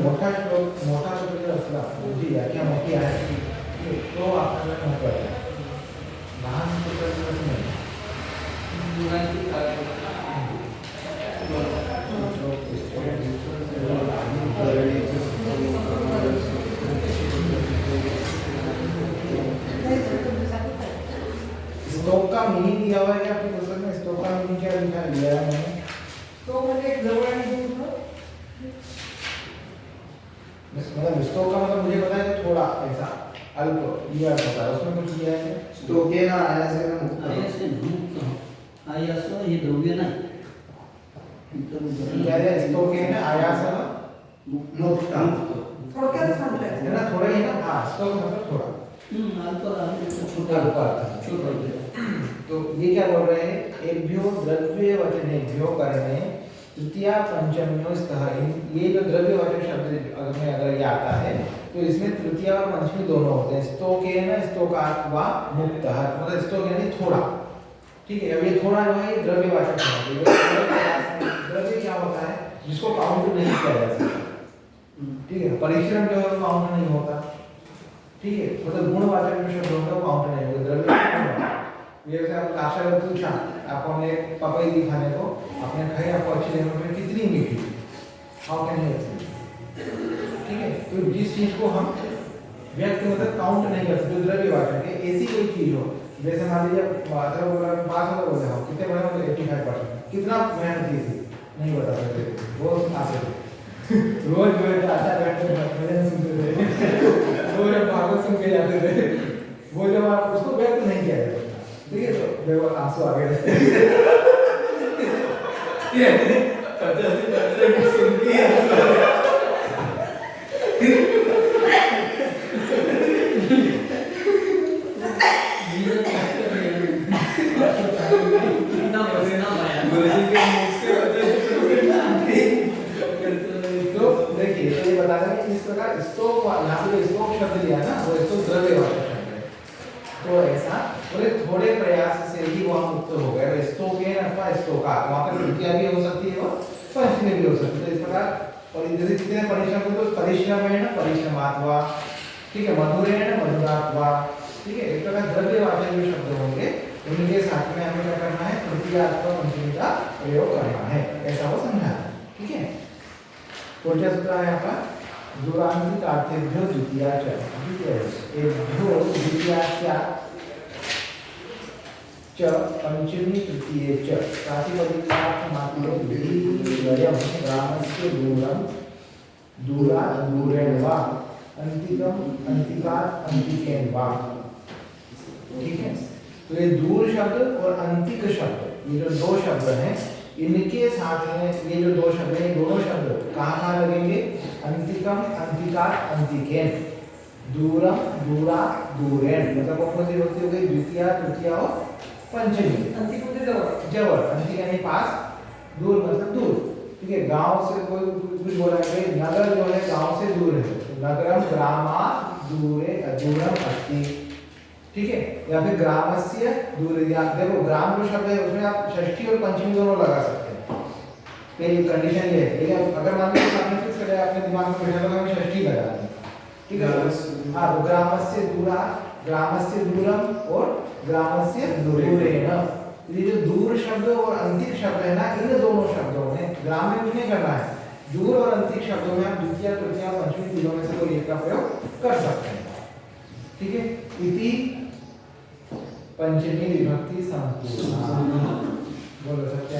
मोठा श्लोक मोठा शब्द असला जी व्याख्या मोठी आहे तो आपल्याला महत्त्वाचा आहे, लहान शब्द नाही। स्टोक का मीनिंग दिया हुआ है आपकी पुस्तक में, स्टोक का मीनिंग क्या लिखा लिया है मैंने, तो म्हणजे एक जवळ आणि दूर मतलब स्टोक का मतलब मुझे पता है कि थोड़ा ऐसा अल्प ये अर्थ होता है, उसमें कुछ किया है स्तोके ना आयासे ना मुक्त, आयासे मुक्त, आयास हे द्रव्य नाही, यारे स्टोके में आयास मुक्त थोडक्यात सांगताय है ना, थोड़ा ही ना। हाँ, स्टोक मतलब थोड़ा छोटा तो ये क्या बोल रहे हैं, एभ्यो द्रव्य वचनेभ्यो करणे तृतीया पंचम्यो स्तः, ये जो द्रव्यवाचक शब्द में अगर ये आता है तो इसमें तृतीया और पंचमी दोनों होते हैं। स्तोकेन स्तोकात् वा मुक्तः, मतलब स्तोकेन यानी थोड़ा, ठीक है। अब ये थोड़ा जो है ये द्रव्यवाचक शब्द है। द्रव्य क्या होता है जिसको काउंट नहीं किया जा सकता, ठीक है। परिश्रम जो है वो काउंट नहीं होता, ठीक है। मतलब गुणवाचक जो शब्द होता है वो काउंट नहीं होता, द्रव्य। जैसे आप लाशा को पूछा, आपको हमने पपई दी खाने को, आपने खाई, आपको अच्छी लगी, फिर कितनी मीठी, हाउ कैन यू एक्सप्लेन, ठीक है। तो जिस चीज को हम व्यक्त मतलब काउंट नहीं कर सकते, द्रव्यवाचक है, ऐसी कोई चीज हो, जैसे मान लीजिए मात्रा बोला पास हो बोले हम कितने बड़े होंगे 85%, कितना मेहनत की थी नहीं बता सकते, वो आते थे रोज जो है आधा घंटे भजन सुनते थे, रोज भागवत सुन के जाते थे, वो जब आप उसको व्यक्त नहीं किया जाता, ठीक है। तो देखो आंसू आ गए ये 85% सुनती है शब्द लिया ना, वो इसको द्रव्यवाचक शब्द है। तो ऐसा बोले थोड़े प्रयास से ही वो मुक्त हो गए। स्तोकेन अथवा स्तोका, वहाँ पर तृतीया भी हो सकती है और पंचमी भी हो सकती है। तो इस प्रकार और जैसे कितने परिश्रम हो तो परिश्रमेण परिश्रमात्वा, ठीक है, मधुरेण मधुरात्वा, ठीक है। इस प्रकार द्रव्यवाचक जो शब्द होंगे उनके साथ में हमें क्या करना है, तृतीया अथवा पंचमी का प्रयोग करना है, ऐसा वो समझा, ठीक है। तो क्या सूत्र है यहाँ पर, दूरान्तिकार्थेभ्यो द्वितीया च, एभ्यो द्वितीयास्या च पंचमी तृतीये च प्रातिपदिकार्थमात्रो द्वितीयं ग्रामस्य दूरं दूरात् दूरेण वा अन्तिकं अन्तिकात् अन्तिकेन वा, ठीक है। तो ये दूर शब्द और अंतिक शब्द, ये जो दो शब्द हैं, इनके साथ में ये जो दो शब्द हैं, दोनों शब्द कहाँ लगेंगे, अंतिकम अंतिकात् अंतिकेन, दूरम दूरात् दूरेण, मतलब कौन सी होती हो गई, द्वितीया तृतीया और पंचमी। अंतिक होते जवळ, अंतिक यानी पास, दूर मतलब दूर, ठीक है। गांव से कोई कुछ बोला है, नगर जो है गांव से दूर है, नगरम ग्रामात् दूरे दूरम अस्ति, ठीक है। या फिर ग्रामस्य दूर, या देखो ग्राम जो शब्द है उसमें आप षष्ठी और पंचमी दोनों लगा सकते हैं, ये कंडीशन ये है। लेकिन अगर मान लीजिए आपने फिक्स कर लिया, अपने दिमाग में बैठा तो हमें षष्ठी लगा दें, ठीक है। हाँ, तो ग्रामस्य दूरा, ग्रामस्य दूरम और ग्रामस्य दूरेण, ये जो दूर शब्द और अंतिक शब्द है ना, इन दोनों शब्दों में ग्राम में कुछ नहीं करना है, दूर और अंतिक शब्दों में आप द्वितीय तृतीय पंचमी तीनों में से कोई एक का प्रयोग कर सकते हैं, ठीक है। इति पंचमी विभक्ति संपूर्ण, बोलो सत्य